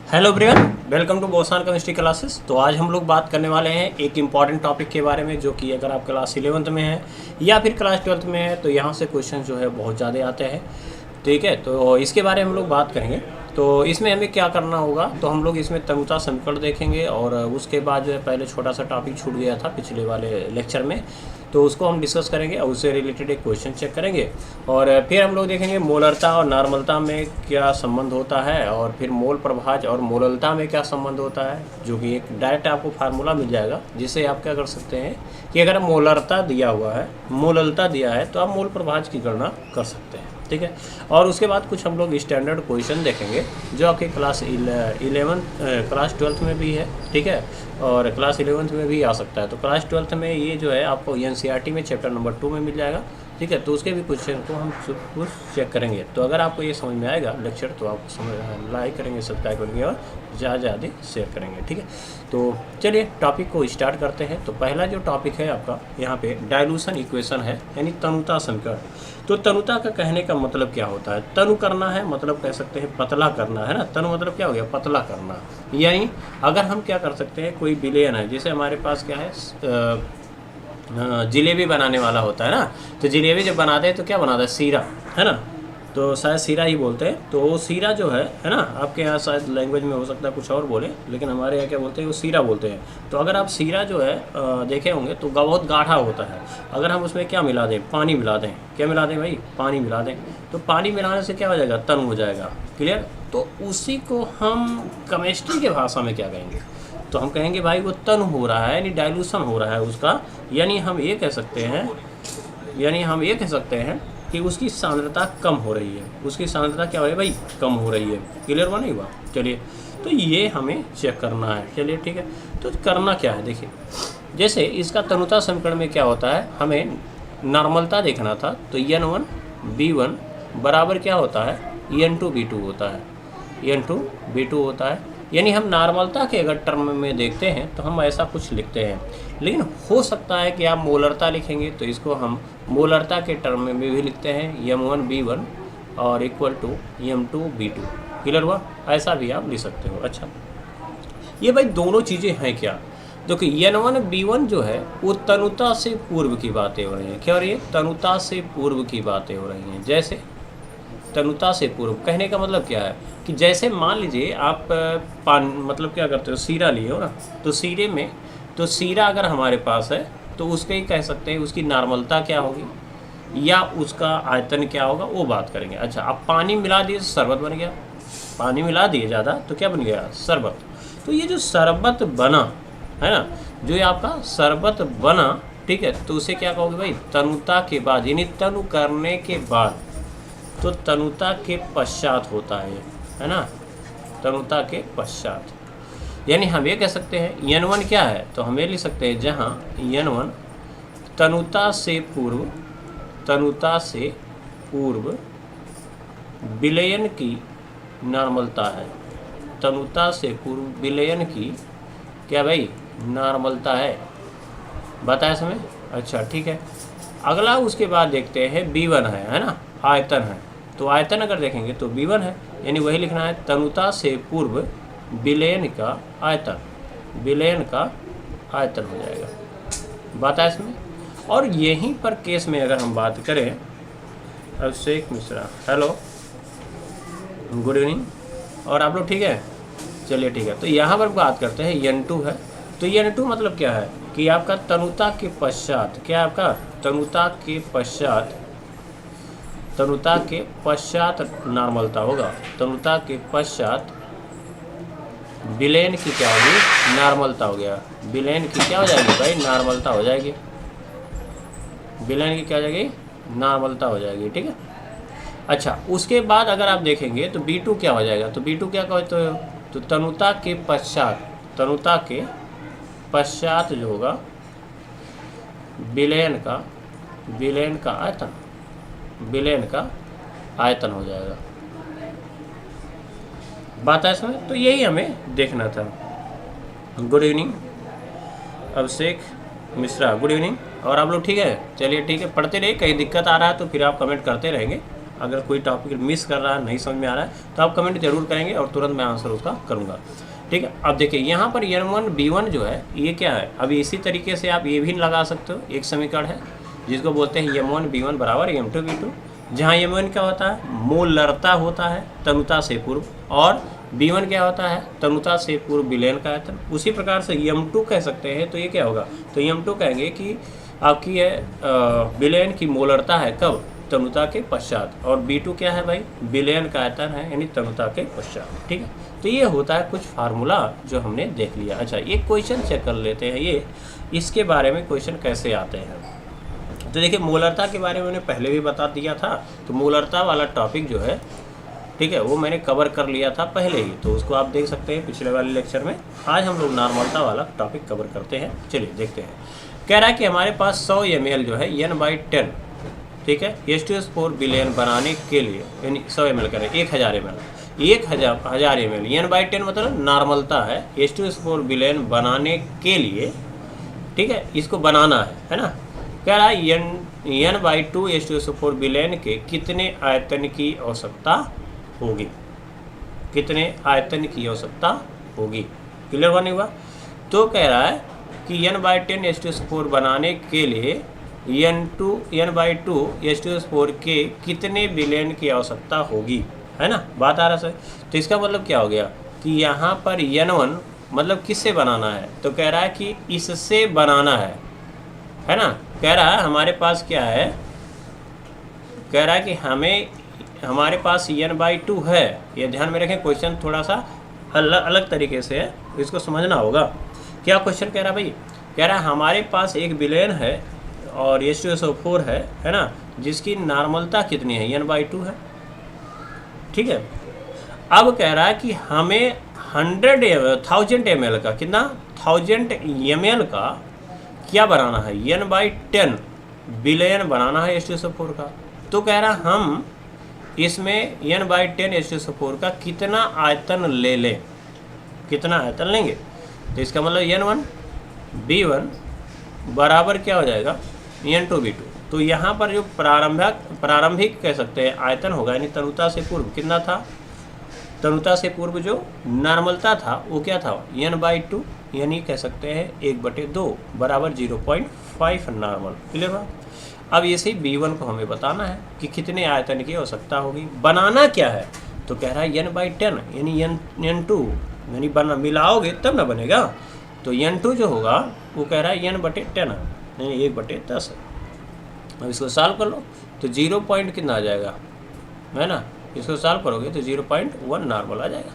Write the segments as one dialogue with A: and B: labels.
A: Hello everyone, welcome to बोसान chemistry classes. तो आज हम लोग बात करने वाले हैं एक इम्पॉर्टेंट टॉपिक के बारे में, जो कि अगर आप क्लास 11th में है या फिर क्लास 12th में है तो यहाँ से क्वेश्चन जो है बहुत ज़्यादा आते हैं। ठीक है, तो इसके बारे में हम लोग बात करेंगे। तो इसमें हमें क्या करना होगा, तो हम लोग इसमें तनुता समीकरण देखेंगे और उसके बाद जो है पहले छोटा सा टॉपिक छूट गया था पिछले वाले लेक्चर में, तो उसको हम डिस्कस करेंगे और उससे रिलेटेड एक क्वेश्चन चेक करेंगे। और फिर हम लोग देखेंगे मोलरता और नॉर्मलता में क्या संबंध होता है, और फिर मोल प्रभाज और मोललता में क्या संबंध होता है, जो कि एक डायरेक्ट आपको फार्मूला मिल जाएगा, जिससे आप क्या कर सकते हैं कि अगर मोलरता दिया हुआ है, मोललता दिया है, तो आप मोल प्रभाज की गणना कर सकते हैं। ठीक है, और उसके बाद कुछ हम लोग स्टैंडर्ड क्वेश्चन देखेंगे जो आपके क्लास 12th में भी है। ठीक है, और क्लास 11th में भी आ सकता है। तो क्लास 12th में ये जो है आपको एनसीईआरटी में चैप्टर नंबर 2 में मिल जाएगा। ठीक है, तो उसके भी क्वेश्चन को हम कुछ चेक करेंगे। तो अगर आपको ये समझ में आएगा लेक्चर, तो आप समझ लाइक करेंगे, सब्सक्राइब करेंगे और ज़्यादा शेयर करेंगे। ठीक है, तो चलिए टॉपिक को स्टार्ट करते हैं। तो पहला जो टॉपिक है आपका यहाँ पे डाइल्यूशन इक्वेशन है, यानी तनुता समीकरण। तो तनुता का कहने का मतलब क्या होता है? तनु करना है मतलब कह सकते हैं पतला करना है ना। तनु मतलब क्या हो गया? पतला करना। यानी अगर हम क्या कर सकते हैं, कोई विलयन है, जैसे हमारे पास क्या है, जिलेबी बनाने वाला होता है ना। तो जिलेबी जब बनाते हैं तो क्या बनाता है? सीरा, है ना। तो शायद सीरा ही बोलते हैं। तो वो सीरा जो है ना, आपके यहाँ शायद लैंग्वेज में हो सकता है कुछ और बोले, लेकिन हमारे यहाँ क्या बोलते हैं, वो सीरा बोलते हैं। तो अगर आप सीरा जो है देखे होंगे तो बहुत गाढ़ा होता है। अगर हम उसमें क्या मिला दें? पानी मिला दें। क्या मिला दें भाई? पानी मिला दें। तो पानी मिलाने से क्या हो जाएगा? तनु हो जाएगा। क्लियर? तो उसी को हम केमिस्ट्री के भाषा में क्या कहेंगे? तो हम कहेंगे भाई वो तनु हो रहा है, यानी डाइल्यूशन हो रहा है उसका। यानी हम ये कह सकते हैं कि उसकी सांद्रता कम हो रही है। उसकी सांद्रता क्या हो रही है भाई? कम हो रही है। क्लियर हुआ नहीं हुआ? चलिए, तो ये हमें चेक करना है। चलिए ठीक है, तो करना क्या है, देखिए जैसे इसका तनुता समीकरण में क्या होता है, हमें नॉर्मलता देखना था। तो N1 B1 बराबर क्या होता है? N2 B2 होता है। N2 B2 होता है। यानी हम नॉर्मलता के अगर टर्म में देखते हैं तो हम ऐसा कुछ लिखते हैं, लेकिन हो सकता है कि आप मोलरता लिखेंगे तो इसको हम मोलरता के टर्म में भी लिखते हैं, M1 B1 और equal to M2 B2। Clear हुआ? ऐसा भी आप लिख सकते हो। अच्छा, ये भाई दोनों चीज़ें हैं क्या? देखिए N1 B1 जो है वो तनुता से पूर्व की बातें हो रही हैं। क्या हो रही है? तनुता से पूर्व की बातें हो रही हैं। जैसे तनुता से पूर्व कहने का मतलब क्या है कि जैसे मान लीजिए आप मतलब क्या करते हो, सीरा लिए हो ना। तो सीरे में, तो सीरा अगर हमारे पास है तो उसके ही कह सकते हैं उसकी नॉर्मलता क्या होगी या उसका आयतन क्या होगा, वो बात करेंगे। अच्छा, आप पानी मिला दिए तो शरबत बन गया। पानी मिला दिए ज़्यादा तो क्या बन गया? शरबत। तो ये जो शरबत बना है ना, जो ये आपका शरबत बना, ठीक है, तो उसे क्या कहोगे भाई? तनुता के बाद, यानी तनु करने के बाद। तो तनुता के पश्चात होता है ना, तनुता के पश्चात। यानी हम ये कह सकते हैं N1 क्या है, तो हम ये लिख सकते हैं जहाँ N1 तनुता से पूर्व विलयन की नॉर्मलता है। तनुता से पूर्व विलयन की क्या भाई? नॉर्मलता है। बताया समय? अच्छा ठीक है। अगला उसके बाद देखते हैं B1 है ना, आयतन है। तो आयतन अगर देखेंगे तो B1 है, यानी वही लिखना है तनुता से पूर्व विलयन का आयतन। विलयन का आयतन हो जाएगा। बात है इसमें। और यहीं पर केस में अगर हम बात करें, Abhishek Mishra, hello, good evening, और आप लोग ठीक है? चलिए ठीक है, तो यहाँ पर बात करते हैं N2 है। तो N2 मतलब क्या है कि आपका तनुता के पश्चात, क्या आपका तनुता के पश्चात नॉर्मलता होगा। तनुता के पश्चात विलयन की क्या होगी? नॉर्मलता हो गया। विलयन की क्या हो जाएगी भाई? नॉर्मलता हो जाएगी। विलयन की क्या हो जाएगी? नॉर्मलता हो जाएगी। ठीक है। अच्छा, उसके बाद अगर आप देखेंगे तो B2 क्या हो जाएगा? तो B2 क्या कहते हो? तो तनुता के पश्चात जो होगा विलयन का आयतन हो जाएगा। बात है इसमें। तो यही हमें देखना था। Good evening Abhishek Mishra, good evening, और आप लोग ठीक है? चलिए ठीक है, पढ़ते रहिए। कहीं दिक्कत आ रहा है तो फिर आप कमेंट करते रहेंगे, अगर कोई टॉपिक मिस कर रहा है, नहीं समझ में आ रहा है, तो आप कमेंट जरूर करेंगे और तुरंत मैं आंसर उसका करूँगा। ठीक है, अब देखिए यहाँ पर N1 B1 जो है ये क्या है, अभी इसी तरीके से आप ये भी लगा सकते हो। एक समीकरण है जिसको बोलते हैं M1 B1 बराबर M2 B2, जहाँ M1 क्या होता है, मोलरता होता है तनुता से पूर्व, और B1 क्या होता है, तनुता से पूर्व विलयन का आयतन। उसी प्रकार से M2 कह सकते हैं, तो ये क्या होगा, तो M2 कहेंगे कि आपकी है विलयन की मोलरता है कब, तनुता के पश्चात, और B2 क्या है भाई, विलयन का आयतन है यानी तनुता के पश्चात। ठीक है, तो ये होता है कुछ फार्मूला जो हमने देख लिया। अच्छा, एक क्वेश्चन चेक कर लेते हैं, ये इसके बारे में क्वेश्चन कैसे आते हैं। तो देखिए मोलरता के बारे में मैंने पहले भी बता दिया था, तो मोलरता वाला टॉपिक जो है, ठीक है, वो मैंने कवर कर लिया था पहले ही, तो उसको आप देख सकते हैं पिछले वाले लेक्चर में। आज हम लोग नॉर्मलता वाला टॉपिक कवर करते हैं। चलिए देखते हैं। कह रहा है कि हमारे पास 100 ml जो है N/10, ठीक है, H2SO4 विलयन बनाने के लिए, यानी 100 ml करें 1000 ml, 1000 ml N/10 मतलब नॉर्मलता है, H2SO4 विलयन बनाने के लिए, ठीक है, इसको बनाना है ना। कह रहा है N/2 H2SO4 विलयन के कितने आयतन की आवश्यकता होगी, कितने आयतन की आवश्यकता होगी। क्लियर हुआ नहीं हुआ? तो कह रहा है कि N/10 H2SO4 बनाने के लिए N/2 H2SO4 के कितने विलयन की आवश्यकता होगी, है ना। बात आ रहा है। तो इसका मतलब क्या हो गया कि यहाँ पर N1 मतलब किससे बनाना है, तो कह रहा है कि इससे बनाना है ना। कह रहा है हमारे पास क्या है, कह रहा है कि हमारे पास N/2 है। ये ध्यान में रखें, क्वेश्चन थोड़ा सा अलग तरीके से है, इसको समझना होगा। क्या क्वेश्चन कह रहा है भाई, कह रहा है हमारे पास एक विलयन है और H2SO4 है ना, जिसकी नॉर्मलता कितनी है, N/2 है। ठीक है, अब कह रहा है कि हमें 1000 ml का, कितना, 1000 ml का क्या बनाना है, N/10 विलयन बनाना है H2SO4 का। तो कह रहा हम इसमें N/10 H2SO4 का कितना आयतन ले लें, कितना आयतन लेंगे। तो इसका मतलब N1 B1 बराबर क्या हो जाएगा, N2 B2। तो यहाँ पर जो प्रारंभिक कह सकते हैं आयतन होगा, यानी तनुता से पूर्व कितना था, तनुता से पूर्व जो नॉर्मलता था वो क्या था, N/2, यानी कह सकते हैं 1/2 बराबर 0.5 नॉर्मल। क्लियर हुआ? अब इसी B1 को हमें बताना है कि कितने आयतन की आवश्यकता होगी। बनाना क्या है, तो कह रहा है N/10 यानी N2, यानी मिलाओगे तब ना बनेगा। तो N2 जो होगा वो कह रहा है N/10 यानी 1/10। अब इसको सॉल्व कर लो तो 0 पॉइंट कितना आ जाएगा, है ना। इसको सॉल्व करोगे तो 0.1 नॉर्मल आ जाएगा।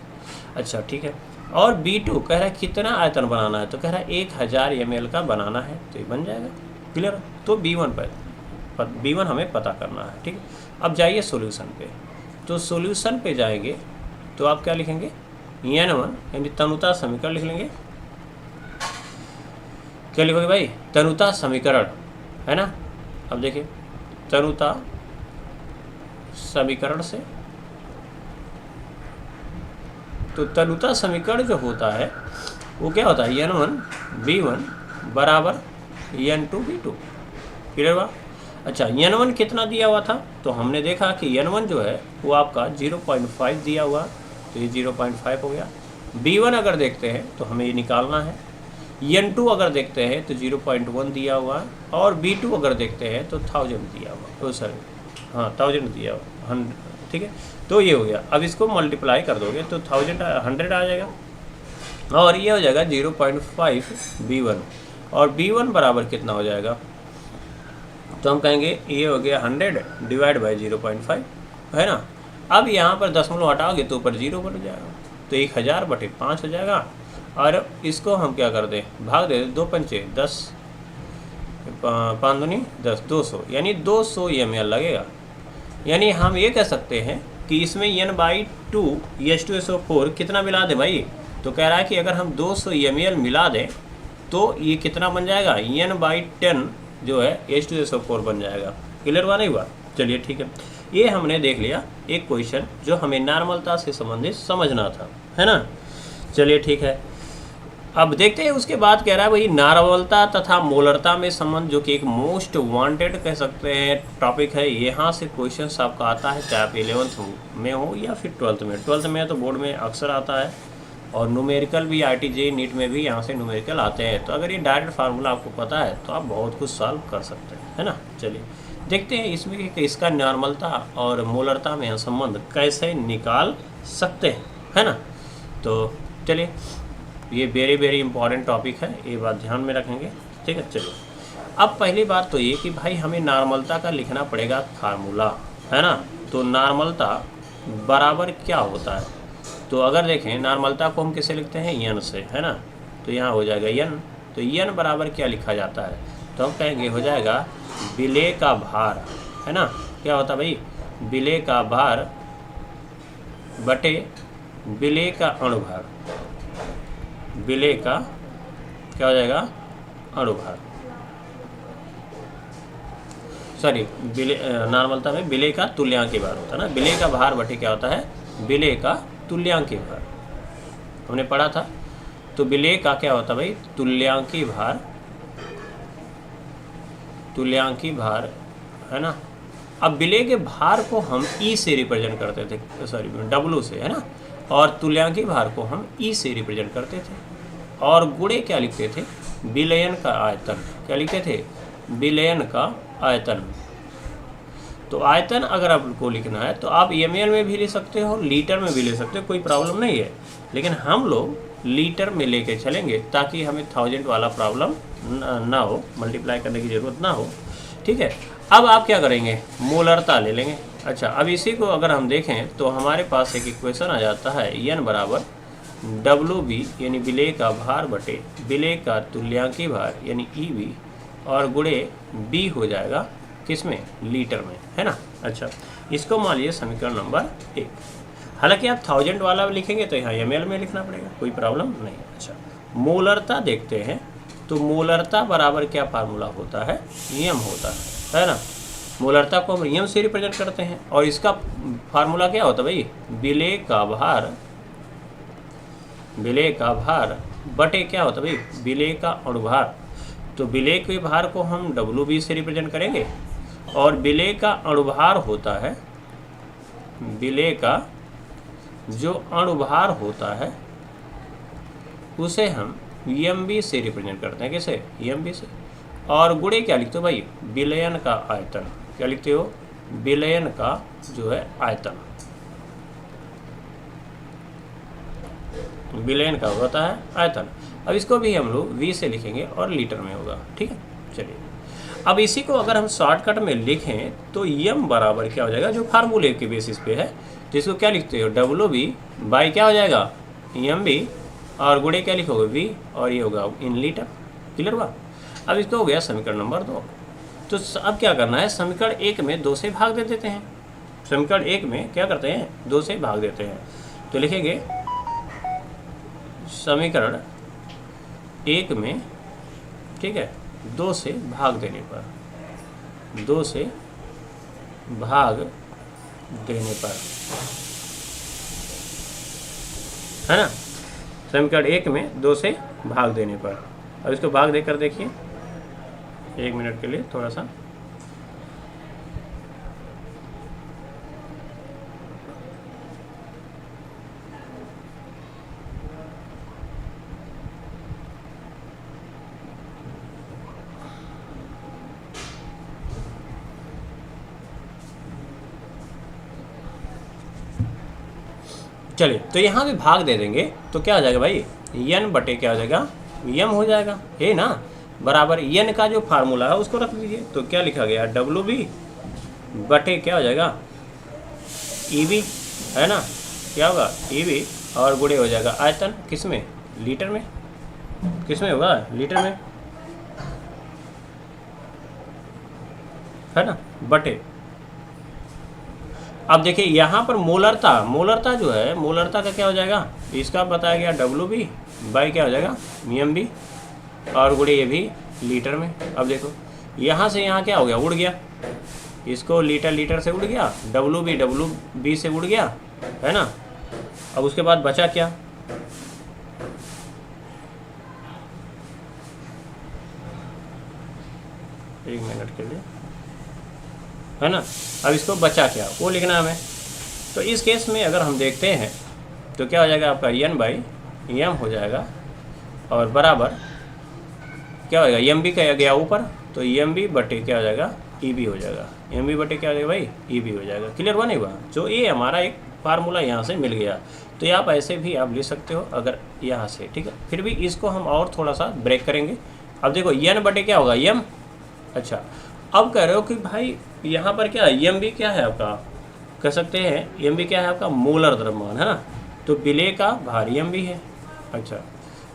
A: अच्छा ठीक है, और B2 कह रहा है कितना आयतन बनाना है, तो कह रहा है 1000 ml का बनाना है, तो ये बन जाएगा। क्लियर? तो B1 हमें पता करना है। ठीक है, अब जाइए सॉल्यूशन पे। तो सॉल्यूशन पे जाएंगे तो आप क्या लिखेंगे, N1 यानी तनुता समीकरण लिख लेंगे। क्या लिखोगे भाई, तनुता समीकरण, है ना। अब देखिए तनुता समीकरण से, तो तनुता समीकरण जो होता है वो क्या होता है, N1 B1 बराबर N2 B2। क्लियर हुआ? अच्छा, N1 कितना दिया हुआ था, तो हमने देखा कि N1 जो है वो आपका 0.5 दिया हुआ, तो ये 0.5 हो गया। B1 अगर देखते हैं तो हमें ये निकालना है। N2 अगर देखते हैं तो 0.1 दिया हुआ है, और B2 अगर देखते हैं तो 1000 दिया हुआ, तो सर हाँ 1000 दिया हुआ, 100। ठीक है, तो ये हो गया। अब इसको मल्टीप्लाई कर दोगे तो 100 आ जाएगा, और ये हो जाएगा 0.5 B1, और B1 बराबर कितना हो जाएगा, तो हम कहेंगे ये हो गया 100 डिवाइड बाई 0.5, है ना। अब यहाँ पर दशमलव हटाओगे तो ऊपर 0 बन जाएगा, तो 1000/5 हो जाएगा। और इसको हम क्या कर दें, भाग दे 2 पंचे 10, 5 दूनी 10, 200, यानी 200 ml लगेगा। यानी हम ये कह सकते हैं कि इसमें N/2 H2SO4 कितना मिला दें भाई, तो कह रहा है कि अगर हम 200 ml मिला दें तो ये कितना बन जाएगा, N/10 जो है H2SO4 बन जाएगा। क्लियर हुआ नहीं हुआ? चलिए ठीक है, ये हमने देख लिया एक क्वेश्चन जो हमें नॉर्मलता से संबंधित समझना था, है ना। चलिए ठीक है, अब देखते हैं उसके बाद कह रहा है भाई नार्मलता तथा मोलरता में संबंध, जो कि एक मोस्ट वांटेड कह सकते हैं टॉपिक है। यहाँ से क्वेश्चंस आपका आता है, चाहे आप 11th में हो या फिर 12th में। 12th में तो बोर्ड में अक्सर आता है, और न्यूमेरिकल भी IIT नीट में भी यहाँ से न्यूमेरिकल आते हैं। तो अगर ये डायरेक्ट फार्मूला आपको पता है तो आप बहुत कुछ सॉल्व कर सकते हैं, है ना। चलिए देखते हैं इसमें कि इसका नॉर्मलता और मोलरता में संबंध कैसे निकाल सकते हैं, है ना। तो चलिए, ये वेरी वेरी इंपॉर्टेंट टॉपिक है, ये बात ध्यान में रखेंगे, ठीक है। चलिए अब पहली बात तो ये कि भाई हमें नॉर्मलता का लिखना पड़ेगा फार्मूला, है ना। तो नॉर्मलता बराबर क्या होता है, तो अगर देखें नॉर्मलता को हम किससे लिखते हैं, यन से, है ना। तो यहाँ हो जाएगा यन, तो यन बराबर क्या लिखा जाता है, तो हम कहेंगे हो जाएगा विलेय का भार, है ना। क्या होता है भाई, विलेय का भार बटे विलेय का अणुभार, विलेय का क्या हो जाएगा, अणुभार, सॉरी नॉर्मलता में विलेय का तुल्यांकी भार होता है ना। विलेय का भार बटे क्या होता है, विलेय का तुल्यांकी भार, हमने पढ़ा था। तो विलेय का क्या होता है भाई, तुल्यांकी भार, तुल्यांकी भार, है ना। अब विलेय के भार को हम ई से रिप्रेजेंट करते थे, सॉरी डब्लू से, है ना। और तुल्यांकी भार को हम ई से रिप्रेजेंट करते थे, और गुणे क्या लिखते थे, विलयन का आयतन, क्या लिखते थे, विलयन का आयतन। तो आयतन अगर आपको लिखना है तो आप ml में भी ले सकते हो, लीटर में भी ले सकते हो, कोई प्रॉब्लम नहीं है। लेकिन हम लोग लीटर में लेके चलेंगे ताकि हमें 1000 वाला प्रॉब्लम ना हो, मल्टीप्लाई करने की ज़रूरत ना हो, ठीक है। अब आप क्या करेंगे, मोलरता ले लेंगे। अच्छा, अब इसी को अगर हम देखें तो हमारे पास एक इक्वेशन आ जाता है, n बराबर WB यानी विलेय का भार बटे विलेय का तुल्यांकी भार यानी EB, और गुणे B हो जाएगा किसमें, लीटर में, है ना। अच्छा, इसको मान लीजिए समीकरण नंबर 1। हालांकि आप 1000 वाला लिखेंगे तो यहाँ ml में लिखना पड़ेगा, कोई प्रॉब्लम नहीं। अच्छा, मोलरता देखते हैं, तो मोलरता बराबर क्या फार्मूला होता है, यम होता है ना। मोलरता को हम यम से रिप्रेजेंट करते हैं, और इसका फार्मूला क्या होता है भाई, विलेय का भार, विलेय का भार बटे क्या होता है भाई, विलेय का अणुभार। तो विलेय के भार को हम WB से रिप्रेजेंट करेंगे, और विलेय का अणुभार होता है, विलेय का जो अणुभार होता है उसे हम MB से रिप्रेजेंट करते हैं, कैसे, MB से। और गुणे क्या लिखते हो भाई, विलयन का आयतन, क्या लिखते हो, विलयन का जो है आयतन, विलयन का होता है आयतन। अब इसको भी हम लोग V से लिखेंगे और लीटर में होगा, ठीक है। चलिए अब इसी को अगर हम शॉर्टकट में लिखें तो यम बराबर क्या हो जाएगा, जो फार्मूले के बेसिस पे है, तो इसको क्या लिखते हो, WB बाई क्या हो जाएगा, MB, और गुणे क्या लिखोगे V, और ये होगा इन लीटर, क्लियर हुआ। अब इसको हो गया समीकरण नंबर 2। तो अब क्या करना है, समीकरण 1 में 2 से भाग दे देते हैं। समीकरण 1 में क्या करते हैं, 2 से भाग देते हैं। तो लिखेंगे समीकरण 1 में, ठीक है, 2 से भाग देने पर, 2 से भाग देने पर, है ना। समीकरण 1 में 2 से भाग देने पर, अब इसको भाग देकर देखिए 1 मिनट के लिए थोड़ा सा। चलिए, तो यहाँ भी भाग दे देंगे तो क्या हो जाएगा भाई, n बटे क्या हो जाएगा, यम हो जाएगा, है ना। बराबर n का जो फार्मूला है उसको रख दीजिए। तो क्या लिखा गया, WB बटे क्या हो जाएगा, EB, है ना। क्या होगा, EB, और गुणे हो जाएगा आयतन, किस में, लीटर में, किस में होगा, लीटर में, है ना, बटे। अब देखिए यहाँ पर मोलरता, मोलरता जो है, मोलरता का क्या हो जाएगा, इसका बताया गया WB बाई क्या हो जाएगा, MB, और गुणे ये भी लीटर में। अब देखो यहाँ से यहाँ क्या हो गया, उड़ गया, इसको लीटर लीटर से उड़ गया, WB से उड़ गया, है ना। अब उसके बाद बचा क्या, 1 मिनट के लिए, है ना। अब इसको बचा क्या वो लिखना हमें। तो इस केस में अगर हम देखते हैं तो क्या हो जाएगा आपका n बाई एम हो जाएगा, और बराबर क्या हो जाएगा, एम बी का गया ऊपर, तो एम बी बटे क्या हो जाएगा, ई बी हो जाएगा। एम बी बटे क्या हो जाएगा भाई, ई बी हो जाएगा। क्लियर हुआ नहीं हुआ। जो ये हमारा एक फार्मूला यहाँ से मिल गया, तो ये आप ऐसे भी आप लिख सकते हो अगर यहाँ से, ठीक है। फिर भी इसको हम और थोड़ा सा ब्रेक करेंगे। अब देखो एन बटे क्या होगा, एम। अच्छा, अब कह रहे हो कि भाई यहाँ पर क्या है, एम बी क्या है आपका, कह सकते हैं एम बी क्या है आपका, मोलर द्रव्यमान, है ना। तो विलेय का भार एम बी है, अच्छा,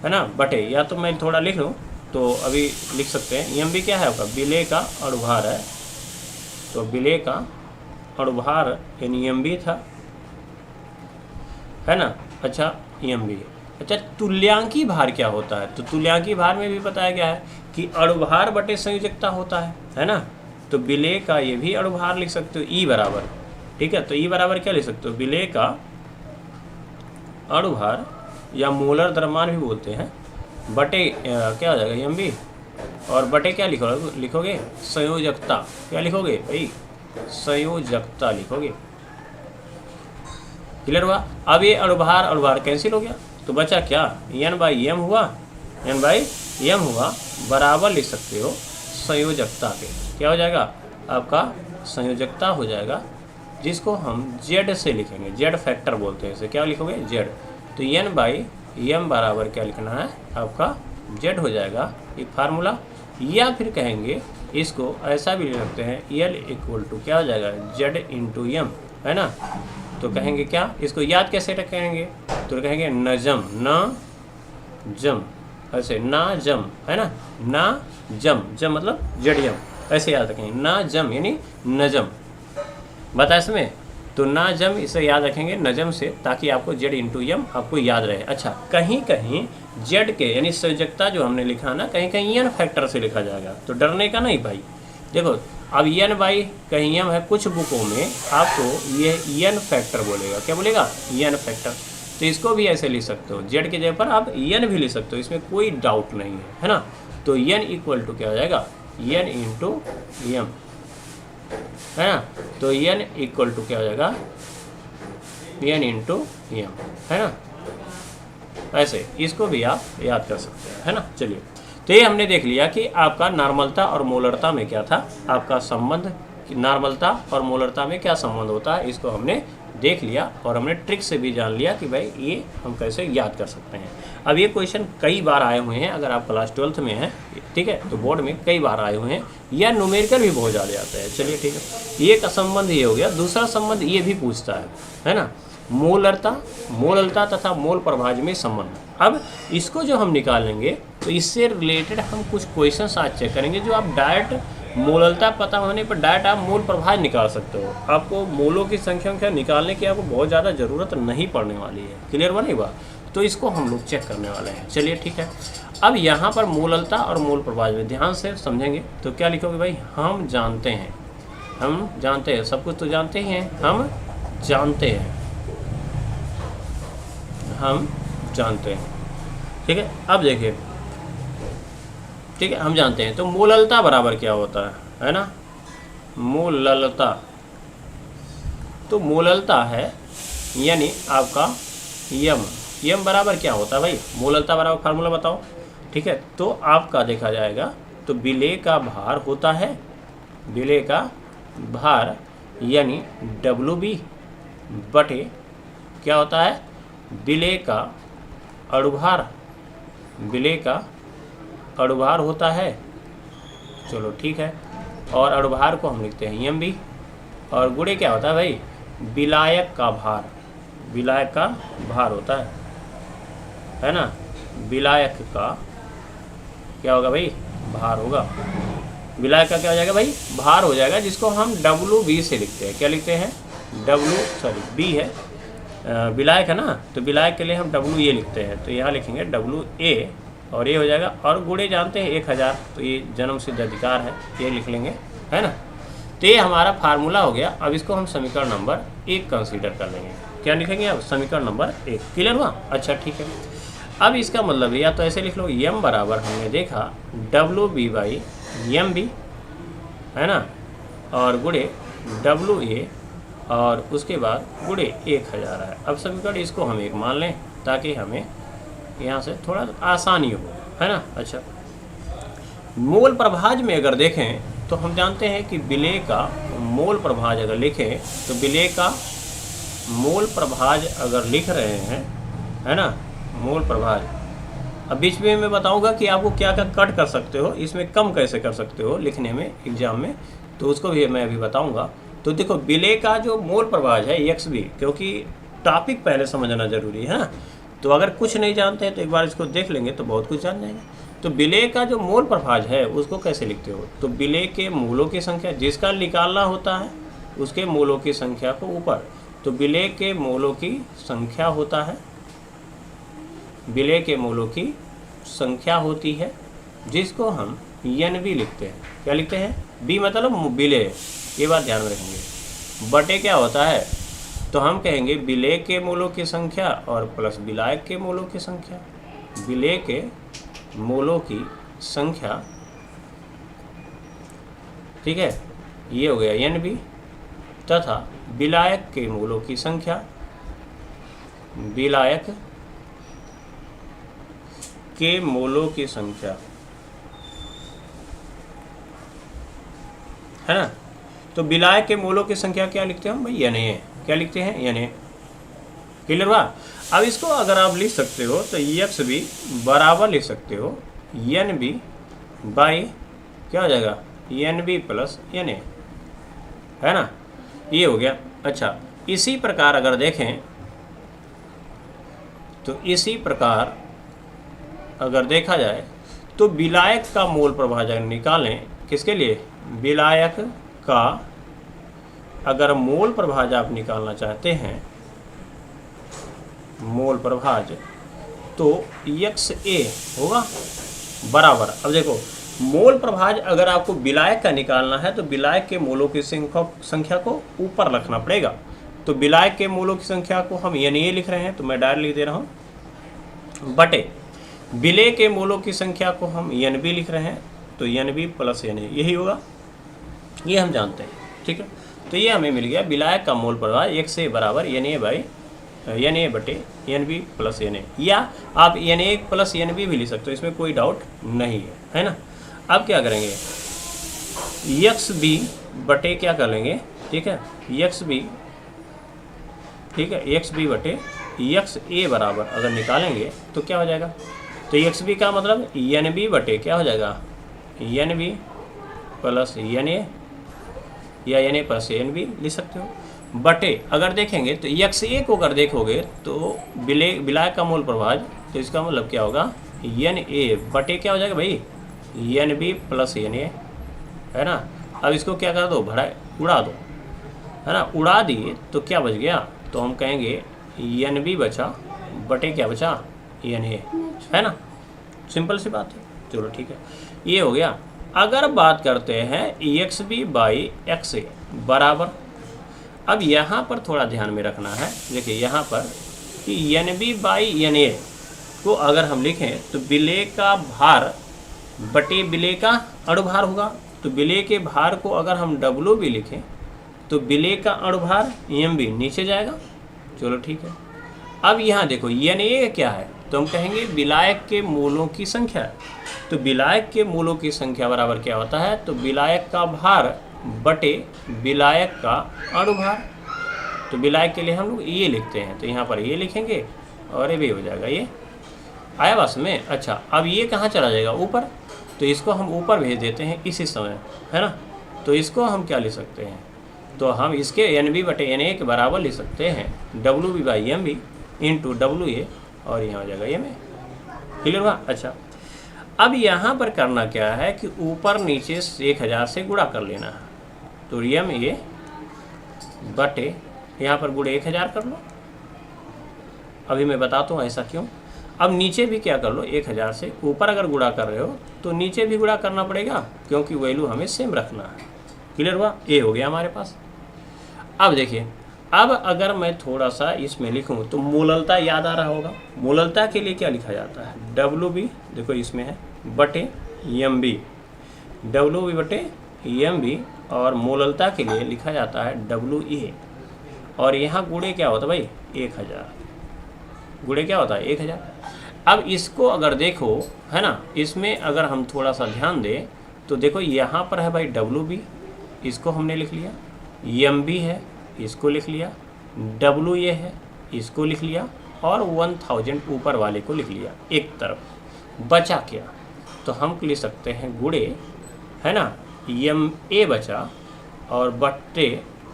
A: है ना, बटे, या तो मैं थोड़ा लिख लूँ तो अभी लिख सकते हैं, एम बी क्या है आपका, विलेय का अणुभार है, तो विलेय का अणुभार यानी एम बी था, है ना। अच्छा, एम बी। अच्छा, तुल्यांकी भार क्या होता है, तो तुल्यांकी भार में भी बताया गया है कि अणुभार बटे संयोजकता होता है ना। तो विलेय का ये भी अणुभार लिख सकते हो, ई बराबर, ठीक है। तो ई बराबर क्या लिख सकते हो, विलेय का अणुभार या मोलर द्रव्यमान भी बोलते हैं, बटे क्या हो जाएगा, एम बी, और बटे क्या लिखोगे संयोजकता। क्या लिखोगे भाई, संयोजकता लिखोगे। क्लियर हुआ। अब ये अणुभार कैंसिल हो गया, तो बचा क्या, एन बाई एम हुआ, एन बाई एम हुआ, बराबर लिख सकते हो संयोजकता के। क्या हो जाएगा आपका, संयोजकता हो जाएगा, जिसको हम जेड से लिखेंगे, जेड फैक्टर बोलते हैं इसे। क्या लिखोगे, जेड। तो एन बाई एम बराबर क्या लिखना है आपका, जेड हो जाएगा एक फार्मूला। या फिर कहेंगे इसको ऐसा भी लिख सकते हैं, एल इक्वल टू क्या हो जाएगा, जेड इंटू एम, है ना। तो कहेंगे क्या, इसको याद कैसे रखेंगे, तो कहेंगे नजम, न जम, ऐसे ना जम, है ना, ना जम, जम मतलब जेड एम, ऐसे याद रखेंगे, ना जम यानी नजम। बता इसमें, तो ना जम इसे याद रखेंगे नजम से, ताकि आपको जेड इंटू एम आपको याद रहे। अच्छा, कहीं कहीं जेड के यानी संयोजकता जो हमने लिखा ना, कहीं कहीं एन फैक्टर से लिखा जाएगा, तो डरने का नहीं भाई। देखो अब एन बाई कहीं एम है, कुछ बुकों में आपको ये एन फैक्टर बोलेगा, क्या बोलेगा, एन फैक्टर। तो इसको भी ऐसे लिख सकते हो, जेड के जगह पर आप एन भी लिख सकते हो, इसमें कोई डाउट नहीं है ना। तो एन इक्वल टू क्या हो जाएगा, एन इंटू एम, है ना। तो एन इक्वल टू क्या हो जाएगा, एन इंटू एम, है ना। ऐसे इसको भी आप याद कर सकते हैं, है ना। चलिए, तो ये हमने देख लिया कि आपका नॉर्मलता और मोलरता में क्या था आपका संबंध, नॉर्मलता और मोलरता में क्या संबंध होता है, इसको हमने देख लिया। और हमने ट्रिक से भी जान लिया कि भाई ये हम कैसे याद कर सकते हैं। अब ये क्वेश्चन कई बार आए हुए हैं, अगर आप क्लास 12th में हैं, ठीक है, तो बोर्ड में कई बार आए हुए हैं, या न्यूमेरिकल भी बहुत ज़्यादा आता है। चलिए ठीक है, ये का संबंध ये हो गया। दूसरा संबंध ये भी पूछता है ना, मोलरता तथा मोल प्रभाज में संबंध। अब इसको जो हम निकालेंगे, तो इससे रिलेटेड हम कुछ क्वेश्चंस आज चेक करेंगे, जो आप डायरेक्ट मोलरता पता होने पर डायरेक्ट आप मोल प्रभाज निकाल सकते हो। आपको मोलों की संख्या निकालने की आपको बहुत ज़्यादा ज़रूरत नहीं पड़ने वाली है। क्लियर हुआ नहीं हुआ। तो इसको हम लोग चेक करने वाले हैं। चलिए ठीक है, अब यहाँ पर मोलरता और मोल प्रभाज में ध्यान से समझेंगे। तो क्या लिखोगे भाई, हम जानते हैं, सब कुछ तो जानते ही हैं, हम जानते हैं, ठीक है। अब देखिए, ठीक है, हम जानते हैं, तो मोललता बराबर क्या होता है ना, मोललता। तो मोललता है यानी आपका यम बराबर क्या होता है भाई, मोललता बराबर फार्मूला बताओ। ठीक है, तो आपका देखा जाएगा, तो विलेय का भार होता है, विलेय का भार यानी WB बटे क्या होता है, विलेय का अणुभार, विलेय का अणुभार होता है। चलो ठीक है, और अणुभार को हम लिखते हैं MB, और गुणे क्या होता है भाई, विलायक का भार, विलायक का भार होता है ना। विलायक का क्या होगा भाई, भार होगा। विलायक का क्या हो जाएगा भाई, भार हो जाएगा, जिसको हम WB से लिखते हैं। क्या लिखते हैं, B है, विलायक है ना, तो विलायक के लिए हम WA लिखते हैं, तो यहाँ लिखेंगे WA, और ये हो जाएगा, और गुणे जानते हैं 1000, तो ये जन्म सिद्ध अधिकार है, ये लिख लेंगे, है ना। तो ये हमारा फार्मूला हो गया। अब इसको हम समीकरण नंबर 1 कंसीडर कर लेंगे। क्या लिखेंगे अब, समीकरण नंबर 1। क्लियर हुआ। अच्छा ठीक है, अब इसका मतलब या तो ऐसे लिख लो, m बराबर हमने देखा WB बाई MB, है ना, और गुणे WA और उसके बाद गुणे 1000 है। अब समीकरण इसको हम एक मान लें ताकि हमें यहाँ से थोड़ा आसानी हो, है ना। अच्छा, मोल प्रभाज में अगर देखें तो हम जानते हैं कि विलेय का मोल प्रभाज अगर लिखें तो विलेय का मोल प्रभाज अगर लिख रहे हैं, है ना, मोल प्रभाज। अब बीच में मैं बताऊंगा कि आपको क्या क्या कट कर सकते हो, इसमें कम कैसे कर सकते हो लिखने में एग्जाम में, तो उसको भी मैं अभी बताऊंगा। तो देखो विलेय का जो मोल प्रभाज है XB, क्योंकि टॉपिक पहले समझना जरूरी है ना, तो अगर कुछ नहीं जानते हैं तो एक बार इसको देख लेंगे तो बहुत कुछ जान जाएंगे। तो विलेय का जो मोल प्रभाज है उसको कैसे लिखते हो, तो विलेय के मूलों की संख्या जिसका निकालना होता है उसके मूलों की संख्या को ऊपर, तो विलेय के मूलों की संख्या होता है, विलेय के मूलों की संख्या होती है जिसको हम NB लिखते हैं। क्या लिखते हैं? B मतलब विलेय, ये बात ध्यान में रखेंगे। बटे क्या होता है, तो हम कहेंगे विलेय के मूलों की संख्या और प्लस विलायक के मूलों की संख्या। विलेय के मूलों की संख्या, ठीक है, ये हो गया NB, तथा विलायक के मूलों की संख्या, विलायक के मूलों की संख्या, है ना। तो विलायक के मूलों की संख्या क्या लिखते हैं हम भाई? NA। क्या लिखते हैं? NA। क्लियर हुआ? अब इसको अगर आप लिख सकते हो तो XB बराबर लिख सकते हो NB बाई क्या हो जाएगा? NB प्लस NA, है ना, ये हो गया। अच्छा, इसी प्रकार अगर देखें तो इसी प्रकार अगर देखा जाए तो विलायक का मोल प्रभाज निकालें, किसके लिए? विलायक का अगर मोल प्रभाज आप निकालना चाहते हैं, मोल प्रभाज, तो XA होगा बराबर। अब देखो मोल प्रभाज अगर आपको विलायक का निकालना है तो विलायक के मूलों की संख्या को ऊपर रखना पड़ेगा। तो विलायक के मूलों की संख्या को हम NA लिख रहे हैं तो मैं डायरेक्ट लिख दे रहा हूँ, बटे विलेय के मूलों की संख्या को हम NB लिख रहे हैं तो NB प्लस NA, यही होगा, ये हम जानते हैं, ठीक है। तो ये हमें मिल गया विलायक का मोल प्रभाज XA बराबर NA बाई NA बटे NB प्लस NA, या आप NA प्लस NB भी लिख सकते हो, इसमें कोई डाउट नहीं है ना। अब क्या करेंगे? XB बटे क्या कर लेंगे, ठीक है, XB, ठीक है, XB बटे XA बराबर अगर निकालेंगे तो क्या हो जाएगा? तो XB का मतलब NB बटे क्या हो जाएगा? NB प्लस NA, या NA प्लस NB लिख सकते हो, बटे अगर देखेंगे तो XA को अगर देखोगे तो विलायक का मूल प्रभाज, तो इसका मतलब क्या होगा? NA बटे क्या हो जाएगा भाई? NB प्लस NA, है ना। अब इसको क्या कर दो? उड़ा दो, है ना। उड़ा दिए तो क्या बच गया? तो हम कहेंगे NB बचा बटे क्या बचा? NA, है ना। सिंपल सी बात है, चलो ठीक है, ये हो गया। अगर बात करते हैं XB बाई XA बराबर, अब यहाँ पर थोड़ा ध्यान में रखना है, देखिए यहाँ पर कि NB बाई NA को अगर हम लिखें तो विलेय का भार बटे विलेय का अणुभार होगा। तो विलेय के भार को अगर हम W भी लिखें तो विलेय का अणुभार MB नीचे जाएगा, चलो ठीक है। अब यहाँ देखो NA क्या है, तो हम कहेंगे विलायक के मूलों की संख्या। तो विलायक के मूलों की संख्या बराबर क्या होता है? तो विलायक का भार बटे विलायक का अणुभार। तो विलायक के लिए हम लोग ये लिखते हैं, तो यहाँ पर ये लिखेंगे और ये भी हो जाएगा, ये आया बस में। अच्छा, अब ये कहाँ चला जाएगा? ऊपर, तो इसको हम ऊपर भेज देते हैं इसी समय, है ना। तो इसको हम क्या लिख सकते हैं? तो हम इसके NB बटे NA के बराबर लिख सकते हैं WB by MB into WA, और यहाँ हो जाएगा ये में। क्लियर हुआ? अच्छा, अब यहाँ पर करना क्या है कि ऊपर नीचे 1000 से गुणा कर लेना है। तो MA बटे यहाँ पर गुणे 1000 कर लो, अभी मैं बताता हूँ ऐसा क्यों। अब नीचे भी क्या कर लो? 1000 से ऊपर अगर गुणा कर रहे हो तो नीचे भी गुणा करना पड़ेगा, क्योंकि वैल्यू हमें सेम रखना है। क्लियर हुआ? ये हो गया हमारे पास। अब देखिए, अब अगर मैं थोड़ा सा इसमें लिखूं तो मूललता याद आ रहा होगा। मूललता के लिए क्या लिखा जाता है? WB, देखो इसमें है, बटे MB, WB बटे EMB और मोललता के लिए लिखा जाता है WA। और यहाँ गुणे क्या होता है भाई 1000, गुणे क्या होता है 1000। अब इसको अगर देखो है ना, इसमें अगर हम थोड़ा सा ध्यान दें तो देखो यहाँ पर है भाई WB, इसको हमने लिख लिया, EMB है इसको लिख लिया, WA है इसको लिख लिया, और 1000 ऊपर वाले को लिख लिया एक तरफ। बचा क्या, तो हम लिख सकते हैं गुणे है ना, EMA बचा और बट्टे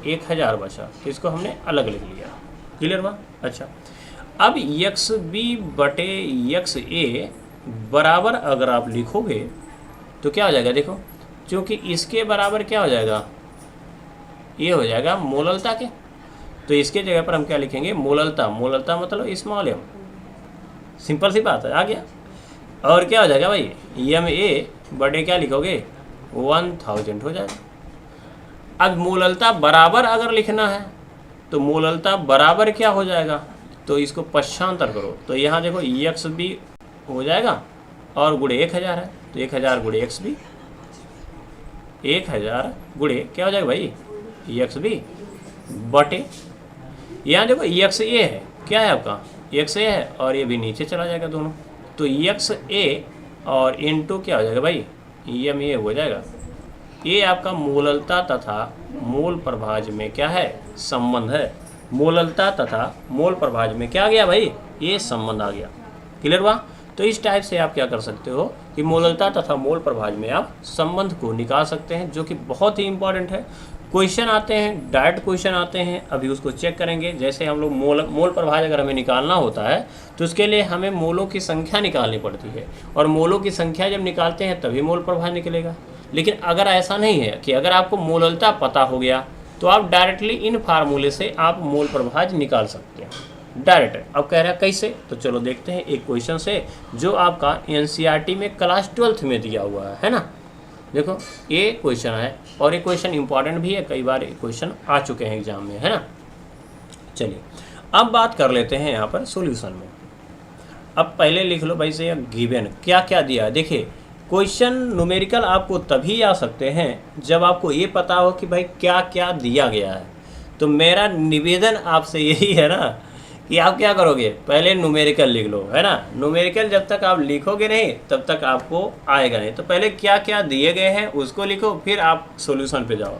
A: 1000 बचा, इसको हमने अलग लिख लिया। क्लियर हुआ? अच्छा, अब XB बटे XA बराबर अगर आप लिखोगे तो क्या हो जाएगा, देखो क्योंकि इसके बराबर क्या हो जाएगा, ये हो जाएगा मोललता के, तो इसके जगह पर हम क्या लिखेंगे मोललता। मोललता मतलब स्मॉल m, सिंपल सी बात है, आ गया। और क्या हो जाएगा भाई EMA बटे क्या लिखोगे 1000 हो जाएगा। अब मोललता बराबर अगर लिखना है तो मोललता बराबर क्या हो जाएगा, तो इसको पश्चांतर करो, तो यहाँ देखो XB हो जाएगा और गुणे 1000 है, तो 1000 गुणे XB, 1000 गुणे क्या हो जाएगा भाई XB बटे, यहाँ देखो XA है, क्या है आपका XA है, और ये भी नीचे चला जाएगा दोनों, तो XA और इनटू क्या हो जाएगा भाई EMA हो जाएगा। ये आपका मोललता तथा मोल प्रभाज में क्या है संबंध है, मोललता तथा मोल प्रभाज में क्या आ गया भाई, ये संबंध आ गया। क्लियर हुआ? तो इस टाइप से आप क्या कर सकते हो कि मोललता तथा मोल प्रभाज में आप संबंध को निकाल सकते हैं, जो कि बहुत ही इंपॉर्टेंट है। क्वेश्चन आते हैं, डायरेक्ट क्वेश्चन आते हैं, अभी उसको चेक करेंगे। जैसे हम लोग मोल प्रभाज अगर हमें निकालना होता है तो उसके लिए हमें मोलों की संख्या निकालनी पड़ती है, और मोलों की संख्या जब निकालते हैं तभी मोल प्रभाज निकलेगा। लेकिन अगर ऐसा नहीं है कि अगर आपको मोललता पता हो गया तो आप डायरेक्टली इन फार्मूले से आप मोल प्रभाज निकाल सकते हैं डायरेक्ट। अब कह रहा है कैसे, तो चलो देखते हैं एक क्वेश्चन से जो आपका NCERT में क्लास 12th में दिया हुआ है ना। देखो ये क्वेश्चन है और ये क्वेश्चन इंपॉर्टेंट भी है, कई बार ये क्वेश्चन आ चुके हैं एग्जाम में, है ना। चलिए अब बात कर लेते हैं यहाँ पर सॉल्यूशन में। अब पहले लिख लो भाई से गिवन क्या क्या दिया है। देखिए क्वेश्चन न्यूमेरिकल आपको तभी आ सकते हैं जब आपको ये पता हो कि भाई क्या क्या दिया गया है। तो मेरा निवेदन आपसे यही है ना कि आप क्या करोगे, पहले न्यूमेरिकल लिख लो, है ना। न्यूमेरिकल जब तक आप लिखोगे नहीं तब तक आपको आएगा नहीं। तो पहले क्या क्या दिए गए हैं उसको लिखो, फिर आप सॉल्यूशन पे जाओ।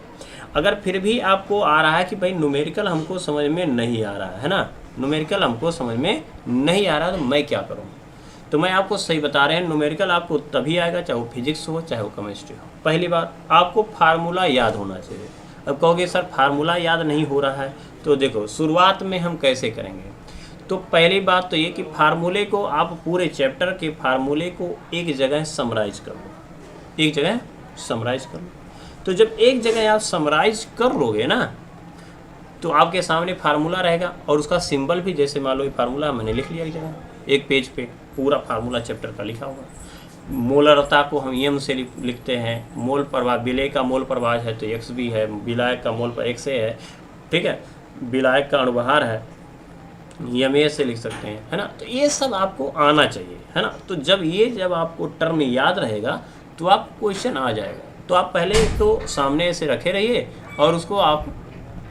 A: अगर फिर भी आपको आ रहा है कि भाई न्यूमेरिकल हमको समझ में नहीं आ रहा है ना, न्यूमेरिकल हमको समझ में नहीं आ रहा, तो मैं क्या करूँ। तो मैं आपको सही बता रहे हैं, न्यूमेरिकल आपको तभी आएगा चाहे वो फिजिक्स हो चाहे वो केमिस्ट्री हो। पहली बात आपको फार्मूला याद होना चाहिए। अब कहोगे सर फार्मूला याद नहीं हो रहा है, तो देखो शुरुआत में हम कैसे करेंगे। तो पहली बात तो ये कि फार्मूले को आप पूरे चैप्टर के फार्मूले को एक जगह समराइज कर लो, एक जगह समराइज कर लो। तो जब एक जगह आप समराइज कर लोगे ना तो आपके सामने फार्मूला रहेगा और उसका सिंबल भी, जैसे मान लो ये फार्मूला मैंने लिख लिया एक जगह, एक पेज पे पूरा फार्मूला चैप्टर का लिखा हुआ। मोलरता को हम EM से लिखते हैं, मोल प्रभाव विलय का मोल प्रभाव है तो XB है, विलायक का मोल पर XA है, ठीक है, विलायक का अणुभार है EMA से लिख सकते हैं, है ना। तो ये सब आपको आना चाहिए, है ना। तो जब आपको टर्म याद रहेगा तो आप क्वेश्चन आ जाएगा। तो आप पहले तो सामने से रखे रहिए और उसको आप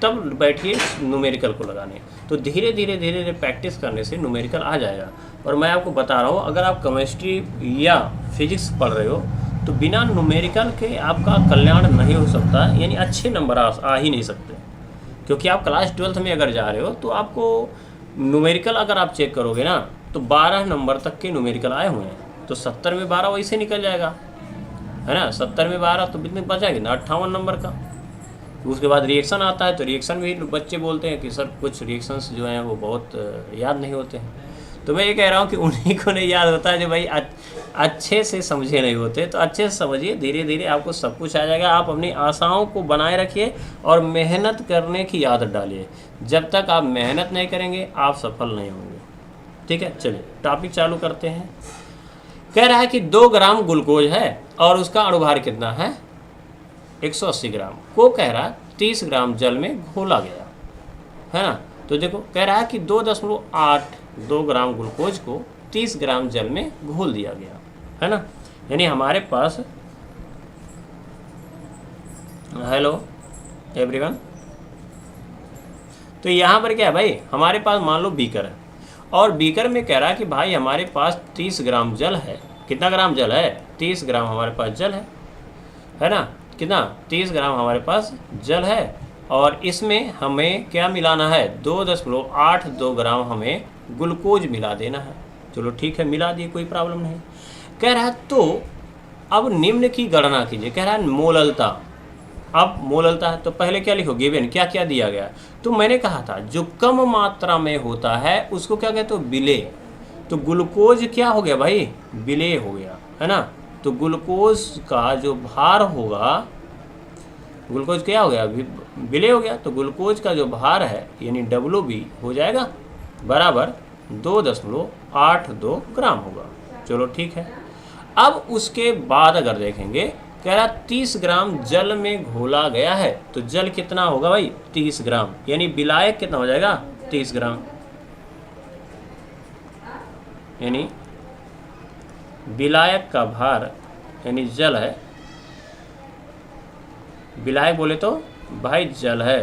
A: तब बैठिए न्यूमेरिकल को लगाने। तो धीरे धीरे प्रैक्टिस करने से न्यूमेरिकल आ जाएगा। और मैं आपको बता रहा हूँ अगर आप केमिस्ट्री या फिजिक्स पढ़ रहे हो तो बिना न्यूमेरिकल के आपका कल्याण नहीं हो सकता, यानी अच्छे नंबर आ ही नहीं सकते। क्योंकि आप क्लास 12th में अगर जा रहे हो तो आपको न्यूमेरिकल अगर आप चेक करोगे ना तो 12 नंबर तक के न्यूमेरिकल आए हुए हैं। तो 70 में 12 वैसे निकल जाएगा, है ना। 70 में 12 तो कितने बचाएगी ना 58 नंबर का। उसके बाद रिएक्शन आता है तो रिएक्शन भी बच्चे बोलते हैं कि सर कुछ रिएक्शंस जो हैं वो बहुत याद नहीं होते हैं। तो मैं ये कह रहा हूँ कि उन्हीं को नहीं याद होता है जो भाई अच्छे से समझे नहीं होते। तो अच्छे से समझिए, धीरे धीरे आपको सब कुछ आ जाएगा। आप अपनी आशाओं को बनाए रखिए और मेहनत करने की आदत डालिए। जब तक आप मेहनत नहीं करेंगे आप सफल नहीं होंगे, ठीक है। चलिए टॉपिक चालू करते हैं। कह रहा है कि 2 ग्राम ग्लूकोज है और उसका अणुभार कितना है 180 ग्राम को कह रहा है 30 ग्राम जल में घोला गया, है ना। तो देखो कह रहा है कि 2 ग्राम ग्लूकोज को 30 ग्राम जल में घोल दिया गया, है ना। यानी हमारे पास हेलो एवरीवन। तो यहाँ पर क्या है भाई, हमारे पास मान लो बीकर है और बीकर में कह रहा है कि भाई हमारे पास 30 ग्राम जल है। कितना ग्राम जल है? 30 ग्राम हमारे पास जल है ना। कितना? 30 ग्राम हमारे पास जल है और इसमें हमें क्या मिलाना है? 2.82 ग्राम हमें ग्लूकोज मिला देना है। चलो ठीक है, मिला दिए, कोई प्रॉब्लम नहीं। कह रहा है तो अब निम्न की गणना कीजिए। कह रहा है मोललता। अब मोललता है तो पहले क्या लिखो? गिवन क्या क्या दिया गया। तो मैंने कहा था जो कम मात्रा में होता है उसको क्या कहते हो? विलेय। तो ग्लूकोज क्या हो गया भाई? विलेय हो गया, है ना। तो ग्लूकोज का जो भार होगा, ग्लूकोज क्या हो गया? विलेय हो गया। तो ग्लूकोज का जो भार है यानी WB हो जाएगा बराबर 2.82 ग्राम होगा। चलो ठीक है। अब उसके बाद अगर देखेंगे, कह रहा 30 ग्राम जल में घोला गया है तो जल कितना होगा भाई? 30 ग्राम, यानी विलायक कितना हो जाएगा? 30 ग्राम, यानी विलायक का भार यानी जल है। विलायक बोले तो भाई जल है।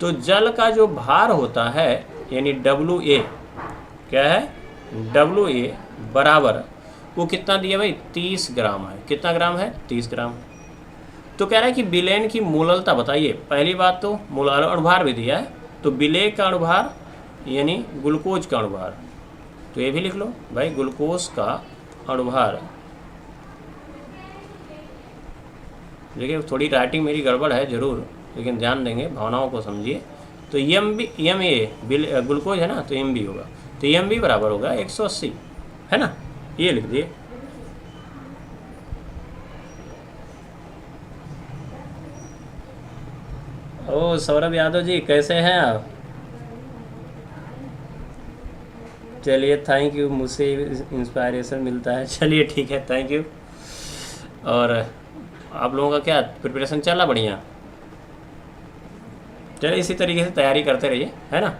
A: तो जल का जो भार होता है यानी WA, क्या है? WA बराबर वो कितना दिया भाई? 30 ग्राम है। कितना ग्राम है? 30 ग्राम। तो कह रहा है कि विलयन की मोललता बताइए। पहली बात तो अणुभार भी दिया है, तो विलेय का अणुभार यानी ग्लूकोज का अणुभार, तो ये भी लिख लो भाई, ग्लूकोज का अणुभार। देखिए थोड़ी राइटिंग मेरी गड़बड़ है जरूर, लेकिन ध्यान देंगे, भावनाओं को समझिए। तो MA ग्लूकोज है ना, तो MB होगा। तो MB बराबर होगा 180, है ना। ये लिख दिए। ओ सौरभ यादव जी, कैसे हैं आप? चलिए थैंक यू, मुझसे इंस्पायरेशन मिलता है। चलिए ठीक है, थैंक यू। और आप लोगों का क्या प्रिपरेशन चल रहा? बढ़िया। चलिए इसी तरीके से तैयारी करते रहिए, है ना।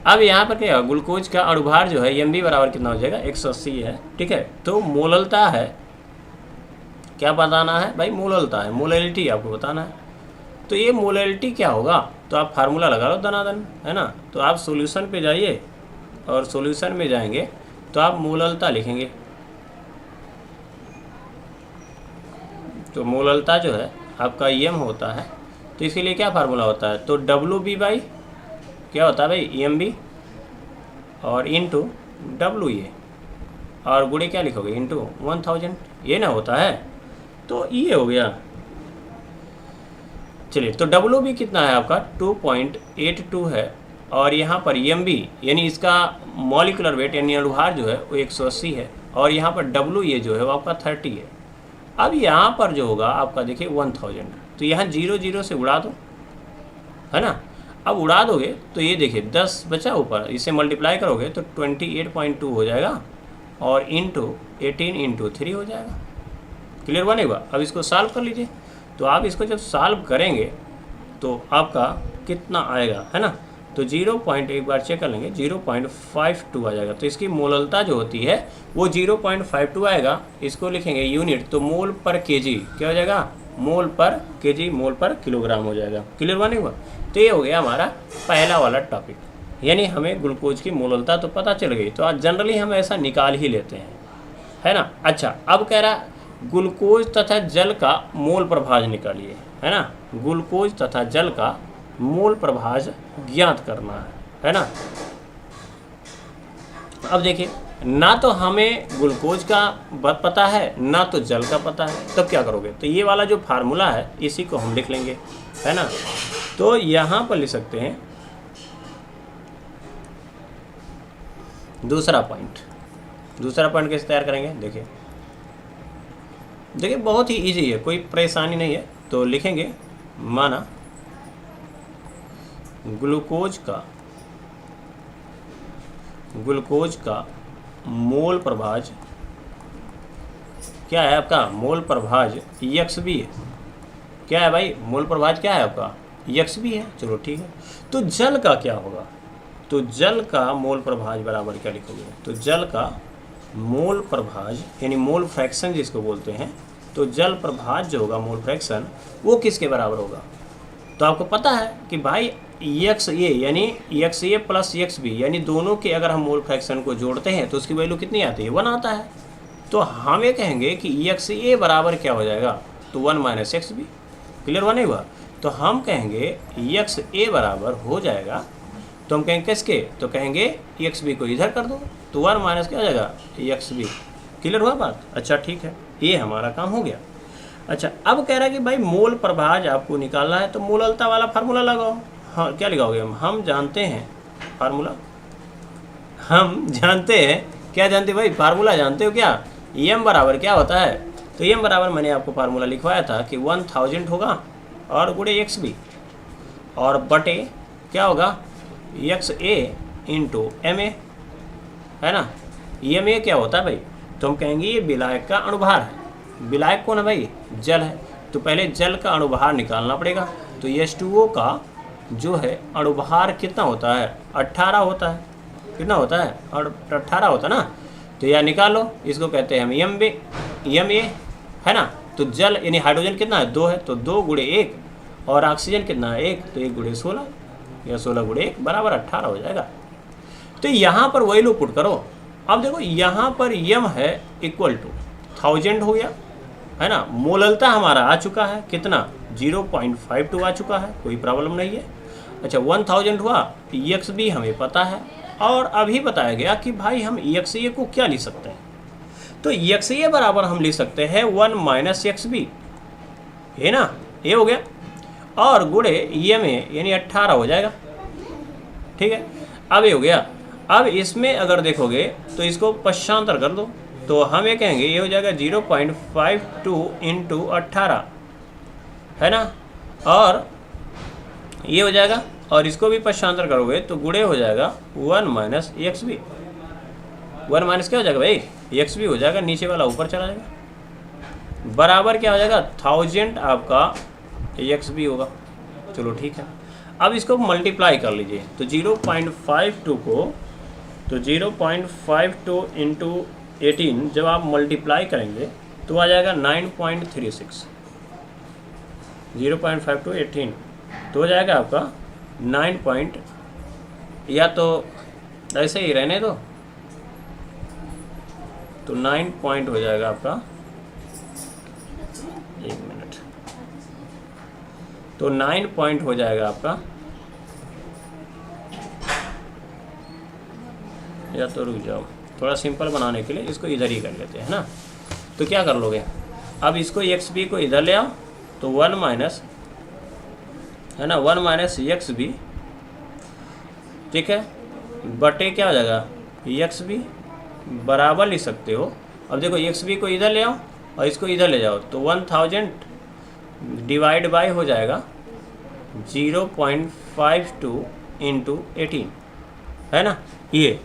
A: अब यहाँ पर क्या, ग्लूकोज का अणुभार जो है MB बराबर कितना हो जाएगा? 180 है, ठीक है। तो मोललता है, क्या बताना है भाई? मोललता है, मोलैलिटी आपको बताना है। तो ये मोलैलिटी क्या होगा? तो आप फार्मूला लगा लो दनादन, है ना। तो आप सॉल्यूशन पे जाइए और सॉल्यूशन में जाएंगे तो आप मोललता लिखेंगे। तो मोललता जो है आपका M होता है, तो इसके लिए क्या फार्मूला होता है? तो WB बाई क्या होता है भाई? MB और इंटू WA, और गुणे क्या लिखोगे? इंटू 1000, ये ना होता है। तो ये हो गया। चलिए तो WB कितना है आपका? 2.82 है, और यहाँ पर MB यानी इसका मॉलिकुलर वेट यानी अणुभार जो है वो 180 है, और यहाँ पर WA जो है वो आपका 30 है। अब यहाँ पर जो होगा आपका देखिए 1000, तो यहाँ 0 0 से उड़ा दो, है ना। अब उड़ा दोगे तो ये देखिए 10 बचा ऊपर, इसे मल्टीप्लाई करोगे तो 28.2 हो जाएगा, और इंटू 18 इंटू 3 हो जाएगा। क्लियर बनेगा? अब इसको सॉल्व कर लीजिए। तो आप इसको जब सॉल्व करेंगे तो आपका कितना आएगा, है ना। तो 0. एक बार चेक कर लेंगे, 0.52 आ जाएगा। तो इसकी मोललता जो होती है वो 0.52 आएगा। इसको लिखेंगे यूनिट, तो मोल पर केजी क्या हो जाएगा? मोल पर केजी, मोल पर किलोग्राम हो जाएगा। क्लियर बनेगा? तो ये हो गया हमारा पहला वाला टॉपिक, यानी हमें ग्लूकोज की मोललता तो पता चल गई। तो आज जनरली हम ऐसा निकाल ही लेते हैं, है ना। अच्छा, अब कह रहा ग्लूकोज तथा जल का मोल प्रभाज निकालिए, है ना। ग्लूकोज तथा जल का मोल प्रभाज ज्ञात करना है ना। अब देखिए, ना तो हमें ग्लूकोज का पता है ना तो जल का पता है, तब क्या करोगे? तो ये वाला जो फार्मूला है इसी को हम लिख लेंगे, है ना। तो यहाँ पर लिख सकते हैं दूसरा पॉइंट कैसे तैयार करेंगे? देखिए बहुत ही इजी है, कोई परेशानी नहीं है। तो लिखेंगे, माना ग्लूकोज का मोल प्रभाज क्या है आपका? मोल प्रभाज XB है। क्या है भाई? मोल प्रभाज क्या है आपका? XB है। चलो ठीक है। तो जल का क्या होगा? तो जल का मोल प्रभाज बराबर क्या लिखोगे? तो जल का मोल प्रभाज यानी मोल फ्रैक्शन जिसको बोलते हैं तो जल प्रभाज जो होगा मोल फ्रैक्शन वो किसके बराबर होगा? तो आपको पता है कि भाई XA यानी XA प्लस XB यानी दोनों के अगर हम मोल फ्रैक्शन को जोड़ते हैं तो उसकी वैल्यू कितनी आती है? 1 आता है। तो हम ये कहेंगे कि XA बराबर क्या हो जाएगा? तो 1 माइनस XB। क्लियर हुआ नहीं हुआ? तो हम कहेंगे XA बराबर हो जाएगा, तो हम कहेंगे किसके? तो कहेंगे XB को इधर कर दो, तो 1 माइनस क्या हो जाएगा? XB। क्लियर हुआ बात? अच्छा ठीक है, ये हमारा काम हो गया। अच्छा अब कह रहा है कि भाई मोल प्रभाज आपको निकालना है तो मोललता वाला फार्मूला लगाओ। हाँ क्या लगाओगे? हम जानते हैं फार्मूला, हम जानते हैं क्या जानते भाई? फार्मूला जानते हो क्या? M बराबर क्या होता है? तो M बराबर मैंने आपको फार्मूला लिखवाया था कि 1000 होगा और गुणे XB और बटे क्या होगा? XA इंटू MA, है ना। MA क्या होता है भाई? तो हम कहेंगे ये विलायक का अणुभार है। विलायक कौन है भाई? जल है। तो पहले जल का अणुभार निकालना पड़ेगा। तो H2O का जो है अणुभार कितना होता है? 18 होता है। कितना होता है? 18 होता है ना। तो यह निकालो, इसको कहते हैं हम MA, है ना। तो जल यानी हाइड्रोजन कितना है? 2 है, तो 2 गुणे 1 और ऑक्सीजन कितना है? 1, तो 1 गुणे 16 या 16 गुणे 1 बराबर 18 हो जाएगा। तो यहाँ पर वही लो पुट करो। अब देखो यहाँ पर M है इक्वल टू 1000 हो गया, है ना। मोललता हमारा आ चुका है कितना? 0.52 आ चुका है, कोई प्रॉब्लम नहीं है। अच्छा 1000 हुआ, XB हमें पता है और अभी बताया गया कि भाई हम XA को क्या लिख सकते हैं? तो XA बराबर हम लिख सकते हैं 1 माइनस XB, है ना, ये हो गया, और गुणे MA यानी 18 हो जाएगा। ठीक है, अब ये हो गया। अब इसमें अगर देखोगे तो इसको पश्चांतर कर दो, तो हम ये कहेंगे ये हो जाएगा 0.52 इंटू 18, है ना, और ये हो जाएगा, और इसको भी पश्चांतर करोगे तो गुणे हो जाएगा 1 माइनस XB। 1 माइनस क्या हो जाएगा भाई? XB हो जाएगा, नीचे वाला ऊपर चला जाएगा, बराबर क्या हो जाएगा? 1000 आपका XB होगा। चलो ठीक है, अब इसको मल्टीप्लाई कर लीजिए। तो 0.52 को, तो 0.52 इंटू 18 जब आप मल्टीप्लाई करेंगे तो आ जाएगा 9.36। 0.52 18 तो हो जाएगा आपका 9 या तो ऐसे ही रहने दो, तो 9 पॉइंट हो जाएगा आपका, 1 मिनट, तो 9 पॉइंट हो जाएगा आपका, या तो रुक जाओ, थोड़ा सिंपल बनाने के लिए इसको इधर ही कर लेते हैं ना। तो क्या कर लोगे? अब इसको XB को इधर ले आओ, तो 1 माइनस, है ना, 1 माइनस XB, ठीक है, बटे क्या हो जाएगा? XB बराबर लिख सकते हो। अब देखो XB को इधर ले आओ और इसको इधर ले जाओ, तो 1000 डिवाइड बाय हो जाएगा 0.52 इंटू 18, है ना, ये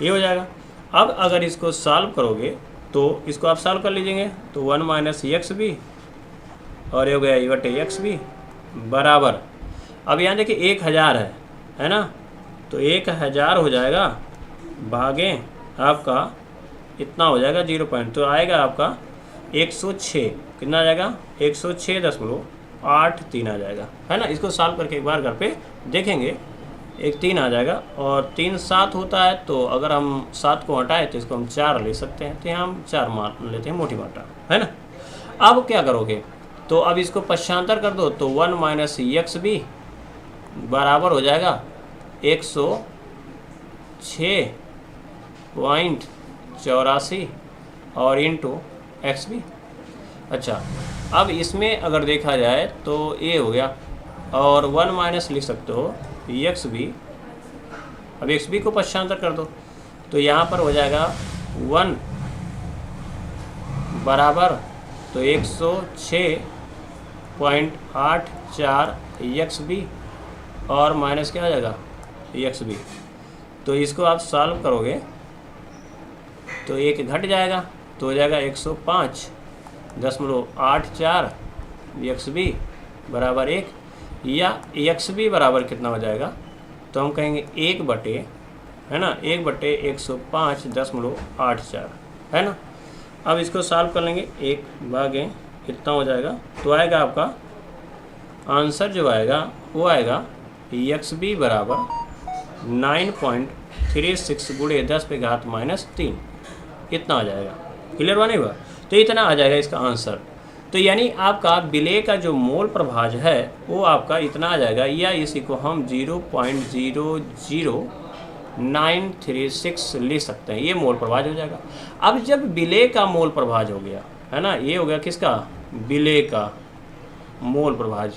A: हो जाएगा। अब अगर इसको सॉल्व करोगे तो इसको आप सॉल्व कर लीजिएगा, तो 1 माइनस XB और ये हो गया ये बटे XB बराबर, अब यहाँ देखिए 1000 है ना, तो 1000 हो जाएगा भागे आपका इतना हो जाएगा 0 पॉइंट, तो आएगा आपका 106, कितना आ जाएगा? 106.83 आ जाएगा, है ना। इसको सॉल्व करके एक बार घर पे देखेंगे, 1 3 आ जाएगा और 3 7 होता है, तो अगर हम 7 को हटाए तो इसको हम 4 ले सकते हैं, तो यहाँ हम 4 मान लेते हैं, मोटी मात्रा, है ना। अब क्या करोगे? तो अब इसको पश्चांतर कर दो, तो 1 माइनस XB बराबर हो जाएगा 106.84 और इंटू XB। अच्छा अब इसमें अगर देखा जाए तो ये हो गया, और 1 माइनस लिख सकते हो XB, अब XB को पश्चांतर कर दो, तो यहाँ पर हो जाएगा 1 बराबर, तो 106.84 XB और माइनस क्या हो जाएगा? XB। तो इसको आप सॉल्व करोगे तो एक घट जाएगा, तो हो जाएगा 105.84 XB बराबर 1, या XB बराबर कितना हो जाएगा? तो हम कहेंगे 1 बटे, है ना, 1 बटे 105.84, है ना। अब इसको सॉल्व कर लेंगे, 1/, इतना हो जाएगा। तो आएगा आपका आंसर जो आएगा वो आएगा XB बराबर 9.36 गुणे 10⁻³ इतना आ जाएगा। क्लियर बने हुआ? तो इतना आ जाएगा इसका आंसर। तो यानी आपका विलेय का जो मोल प्रभाज है वो आपका इतना आ जाएगा, या इसी को हम 0.00936 ले सकते हैं, ये मोल प्रभाज हो जाएगा। अब जब विलेय का मोल प्रभाज हो गया है ना, ये हो गया किसका? विलेय का मोल प्रभाज।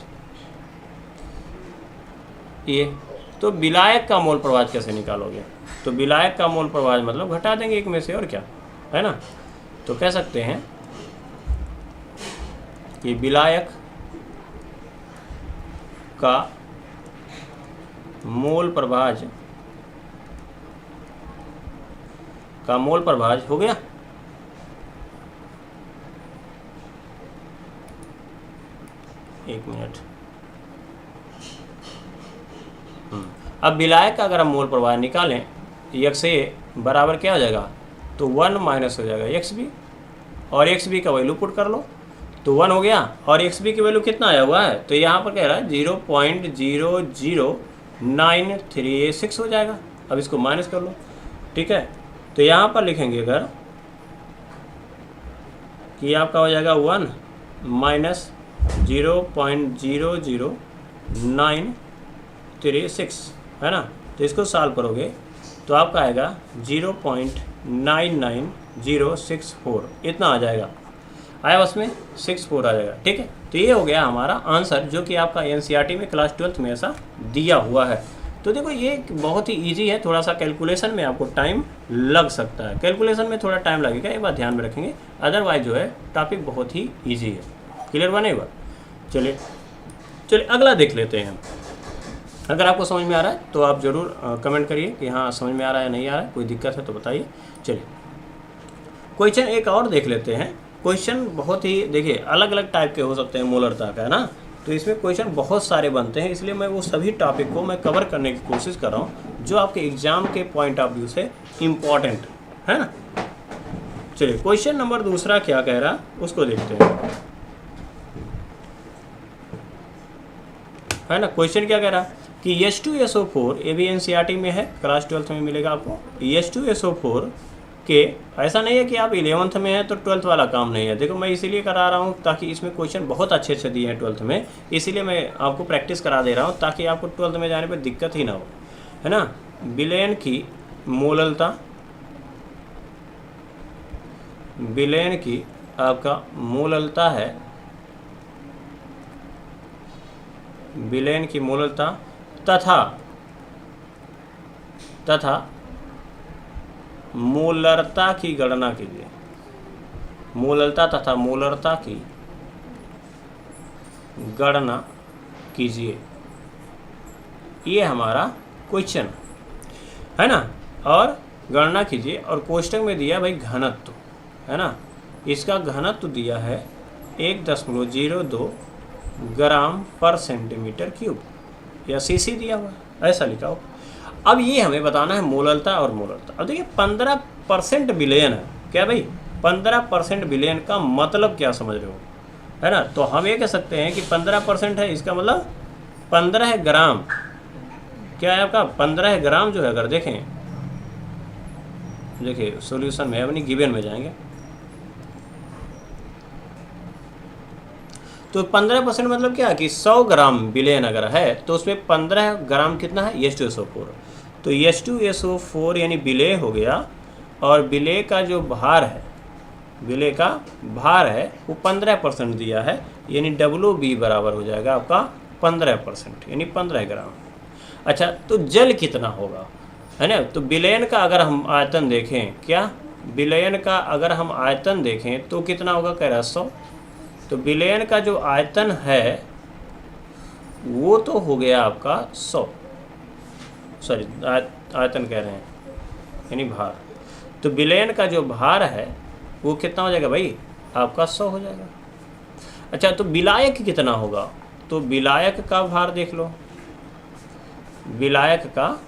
A: ये तो विलायक का मोल प्रभाज कैसे निकालोगे? तो विलायक का मोल प्रभाज मतलब घटा देंगे एक में से, और क्या है ना। तो कह सकते हैं कि विलायक का मोल प्रभाज हो गया। एक मिनट। अब विलायक का अगर हम मोल प्रभाज निकालें, XA बराबर क्या हो जाएगा? तो 1 माइनस हो जाएगा XB, और XB का वैल्यू पुट कर लो तो 1 हो गया, और XB की वैल्यू कितना आया हुआ है? तो यहाँ पर कह रहा है 0.00936 हो जाएगा। अब इसको माइनस कर लो, ठीक है। तो यहाँ पर लिखेंगे अगर कि आपका हो जाएगा 1 माइनस 0.00936 है ना। तो इसको सॉल्व करोगे तो आपका आएगा 0.99064 इतना आ जाएगा। आया उसमें 64 आ जाएगा, ठीक है। तो ये हो गया हमारा आंसर, जो कि आपका NCERT में क्लास 12th में ऐसा दिया हुआ है। तो देखो ये बहुत ही इजी है, थोड़ा सा कैलकुलेशन में आपको टाइम लग सकता है, कैलकुलेशन में थोड़ा टाइम लगेगा, ये बात ध्यान में रखेंगे। अदरवाइज जो है टॉपिक बहुत ही ईजी है। क्लियर बनेगा? चलिए अगला देख लेते हैं। अगर आपको समझ में आ रहा है तो आप ज़रूर कमेंट करिए कि हाँ समझ में आ रहा है या नहीं आ रहा है, कोई दिक्कत है तो बताइए। चलिए क्वेश्चन एक और देख लेते हैं। क्वेश्चन बहुत ही देखिए अलग अलग टाइप के हो सकते हैं मोलरता का, है ना। तो इसमें क्वेश्चन बहुत सारे बनते हैं, इसलिए मैं वो सभी टॉपिक को मैं कवर करने की कोशिश कर रहा हूँ जो आपके एग्जाम के पॉइंट ऑफ व्यू से इम्पॉर्टेंट है ना। चलिए क्वेश्चन नंबर दूसरा क्या कह रहा उसको देखते हैं, है ना। क्वेश्चन क्या कह रहा कि H2SO4, ये भी NCERT में है, क्लास 12th में मिलेगा आपको। H2SO4 के ऐसा नहीं है कि आप 11th में हैं तो 12th वाला काम नहीं है। देखो मैं इसीलिए करा रहा हूँ ताकि इसमें क्वेश्चन बहुत अच्छे अच्छे दिए हैं 12th में, इसीलिए मैं आपको प्रैक्टिस करा दे रहा हूँ ताकि आपको 12th में जाने पर दिक्कत ही ना हो, है ना। विलेन की मोललता, विलेन की आपका मोललता है, विलेन की मोललता तथा मोलरता की गणना कीजिए। मोललता तथा मोलरता की गणना कीजिए, ये हमारा क्वेश्चन है ना। और गणना कीजिए, और कोष्टक में दिया भाई घनत्व, है ना। इसका घनत्व दिया है 1.02 ग्राम पर सेंटीमीटर क्यूब, या सीसी दिया हुआ ऐसा लिखा हो। अब ये हमें बताना है मोललता और मोलरता। अब देखिए 15% विलयन है क्या भाई, 15% विलयन का मतलब क्या समझ रहे हो, है ना। तो हम ये कह सकते हैं कि 15% है, इसका मतलब 15 ग्राम क्या है आपका, 15 ग्राम जो है, अगर देखें देखिए सॉल्यूशन में अपनी गिवन में जाएंगे तो 15% मतलब क्या कि 100 ग्राम विलयन अगर है तो उसमें 15 ग्राम कितना है H2SO4। तो H2SO4 यानी विलेय हो गया, और विलेय का जो भार है, विलेय का भार है वो 15% दिया है, यानी WB बराबर हो जाएगा आपका 15%, यानी 15 ग्राम। अच्छा तो जल कितना होगा, है ना। तो विलयन का अगर हम आयतन देखें, क्या विलयन का अगर हम आयतन देखें तो कितना होगा, कह रहा 100। तो विलयन का जो आयतन है वो तो हो गया आपका 100, सॉरी आयतन कह रहे हैं यानी भार। तो विलयन का जो भार है वो कितना हो जाएगा भाई, आपका 100 हो जाएगा। अच्छा तो विलायक कितना होगा, तो विलायक का भार देख लो, विलायक का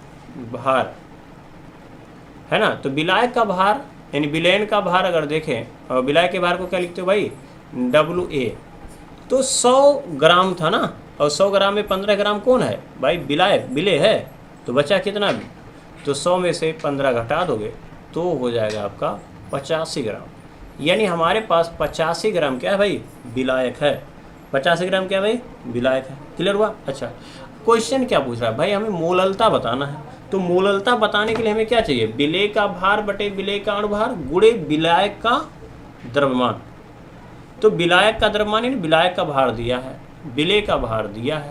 A: भार, है ना। तो विलायक का भार यानी विलयन का भार अगर देखें और विलायक के भार को क्या लिखते हो भाई, WA। तो 100 ग्राम था ना, और 100 ग्राम में 15 ग्राम कौन है भाई, विलायक, विलेय है। तो बचा कितना भी, तो 100 में से 15 घटा दोगे तो हो जाएगा आपका 85 ग्राम। यानी हमारे पास 85 ग्राम क्या है भाई, विलायक है। 85 ग्राम क्या भाई, विलायक है। क्लियर हुआ। अच्छा, क्वेश्चन क्या पूछ रहा है भाई, हमें मोललता बताना है। तो मोललता बताने के लिए हमें क्या चाहिए, विलेय का भार बटे विलेय का अणुभार गुणे विलायक का द्रव्यमान। तो विलायक का द्रव्यमान यानी विलायक का भार दिया है, विलेय का भार दिया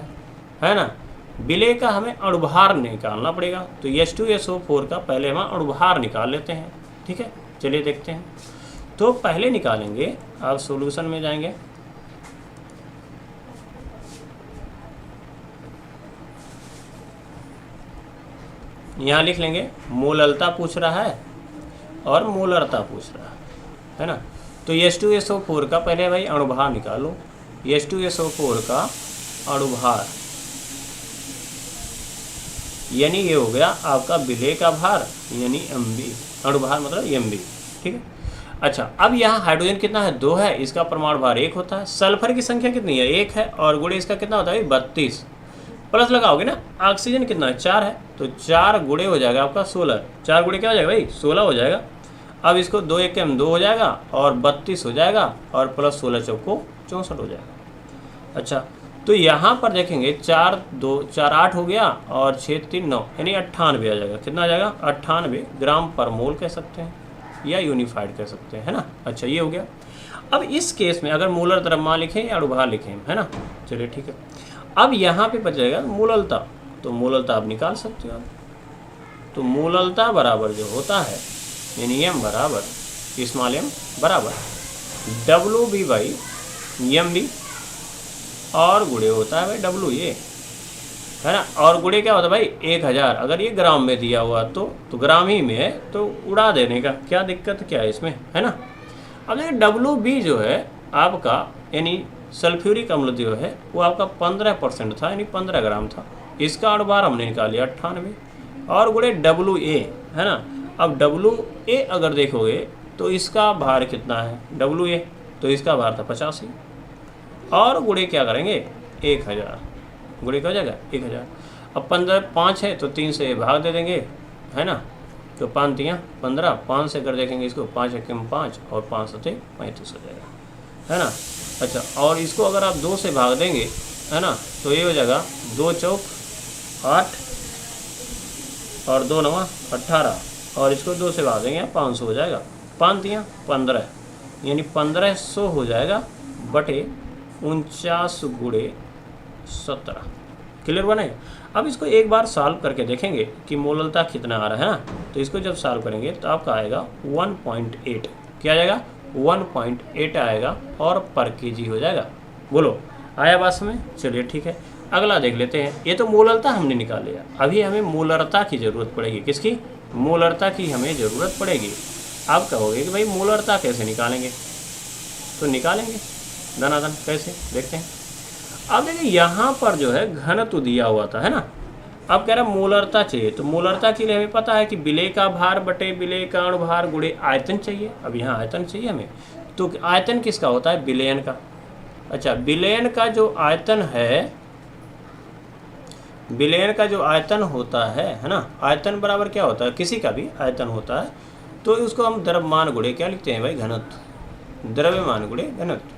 A: है ना। विलेय का हमें अणुभार निकालना पड़ेगा। तो H2SO4 का पहले हम अणुभार निकाल लेते हैं। ठीक है, चलिए देखते हैं। तो पहले निकालेंगे, आप सॉल्यूशन में जाएंगे, यहाँ लिख लेंगे मोललता पूछ रहा है और मोलरता पूछ रहा है ना। तो H2SO4 का पहले भाई अणुभार निकालो। H2SO4 का अणुभार यानी ये हो गया आपका विलेय का भार यानी MB, अणुभार मतलब MB। ठीक है। अच्छा, अब यहाँ हाइड्रोजन कितना है, 2 है, इसका परमाणु भार 1 होता है। सल्फर की संख्या कितनी है, 1 है, और गुणे इसका कितना होता है 32। प्लस लगाओगे ना, ऑक्सीजन कितना है, 4 है, तो 4 गुणे हो जाएगा आपका 16। 4 गुणे क्या हो जाएगा भाई, 16 हो जाएगा। अब इसको 2 1 में 2 हो जाएगा और 32 हो जाएगा, और प्लस 16 चौको 64 हो जाएगा। अच्छा, तो यहाँ पर देखेंगे 4 2 4 8 हो गया, और 6 3 9 यानी 98 आ जाएगा। कितना आ जाएगा, 98 ग्राम पर मोल कह सकते हैं, या यूनिफाइड कह सकते हैं, है ना। अच्छा, ये हो गया। अब इस केस में अगर मोलर द्रव्यमान लिखें या अणुभार लिखें, है ना, चलिए ठीक है। अब यहाँ पे बचेगा मोललता, तो मोललता आप निकाल सकते हो। तो मोललता बराबर जो होता है यानी M बराबर स्मॉल m बराबर WB बाई MB, और गुणे होता है भाई WA, है ना। और गुणे क्या होता है भाई 1000। अगर ये ग्राम में दिया हुआ तो ग्राम ही में है, तो उड़ा देने का क्या दिक्कत क्या है इसमें, है ना। अब देखिए WB जो है आपका यानी सल्फ्यूरिक अम्ल जो है वो आपका 15% था, यानी 15 ग्राम था। इसका अणुभार हमने निकाल लिया 98, और गुणे WA, है ना। अब WA अगर देखोगे तो इसका भार कितना है WA, तो इसका भार था 85, और गुणे क्या करेंगे 1000, गुणे क्या हो जाएगा 1000। अब 5 है तो 3 से भाग दे देंगे, है ना। तो 5 3 15, 5 से कर देखेंगे इसको, 5 1 में 5 और 5 7 35 हो जाएगा, है ना। अच्छा, और इसको अगर आप 2 से भाग देंगे, है ना, तो ये हो जाएगा 2 चौक 8 और 2 9 18, और इसको 2 से भाग देंगे 500 हो जाएगा। 5 3 15 यानी 1500 हो जाएगा बटे 49 गुणे 17। क्लियर बने। अब इसको एक बार सॉल्व करके देखेंगे कि मोललता कितना आ रहा है ना। तो इसको जब सॉल्व करेंगे तो आपका आएगा 1.8। क्या आ जाएगा 1.8 आएगा, और पर केजी हो जाएगा। बोलो आया बात समझ। चलिए ठीक है, अगला देख लेते हैं। ये तो मोललता हमने निकाल लिया, अभी हमें मोलरता की ज़रूरत पड़ेगी। किसकी, मोलरता की हमें ज़रूरत पड़ेगी। आप कहोगे कि भाई मोलरता कैसे निकालेंगे, तो निकालेंगे धनाधन कैसे, देखते हैं। अब देखिए यहाँ पर जो है घनत्व दिया हुआ था, है ना। अब कह रहा मोलरता चाहिए, तो मोलरता के लिए हमें पता है कि विलेय का भार बटे विलेय का अणुभार गुणे आयतन चाहिए। अब यहाँ आयतन चाहिए हमें, तो आयतन किसका होता है, विलयन का। अच्छा, विलयन का जो आयतन है, विलयन का जो आयतन होता है ना, आयतन बराबर क्या होता है, किसी का भी आयतन होता है, तो उसको हम द्रव्यमान गुणे क्या लिखते हैं भाई, घनत्व। द्रव्यमान गुणे घनत्व,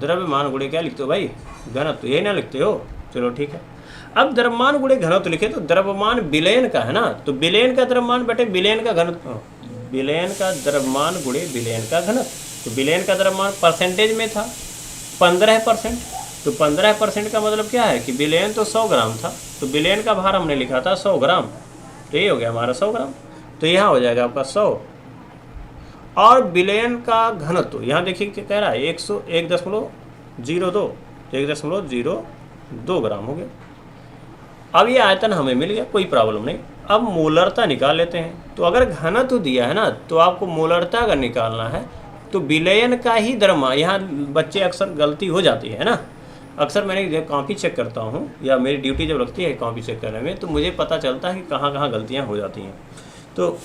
A: द्रव्यमान गुणे क्या लिखते हो भाई, घनत्व। यही ना लिखते हो, चलो ठीक है। अब द्रव्यमान गुणे घनत्व लिखे तो द्रव्यमान विलयन का है ना, तो विलयन का द्रव्यमान बटे विलयन का घनत्व, विलयन का द्रव्यमान गुणे विलयन का घनत्व। तो विलयन का द्रव्यमान परसेंटेज में था 15%, तो 15% का मतलब क्या है कि विलयन तो 100 ग्राम था, तो विलयन का भार हमने लिखा था 100 ग्राम, तो ये हो गया हमारा 100 ग्राम। तो यहाँ हो जाएगा आपका 100, और विलयन का घनत्व यहाँ देखिए क्या कह रहा है 101.02 ग्राम हो गया। अब ये आयतन हमें मिल गया, कोई प्रॉब्लम नहीं। अब मोलरता निकाल लेते हैं। तो अगर घनत्व दिया है ना, तो आपको मोलरता अगर निकालना है तो विलयन का ही द्रव्यमान, यहाँ बच्चे अक्सर गलती हो जाती है ना। अक्सर मैंने कॉपी चेक करता हूँ, या मेरी ड्यूटी जब लगती है कॉपी चेक करने में, तो मुझे पता चलता है कि कहाँ कहाँ गलतियाँ हो जाती हैं। तो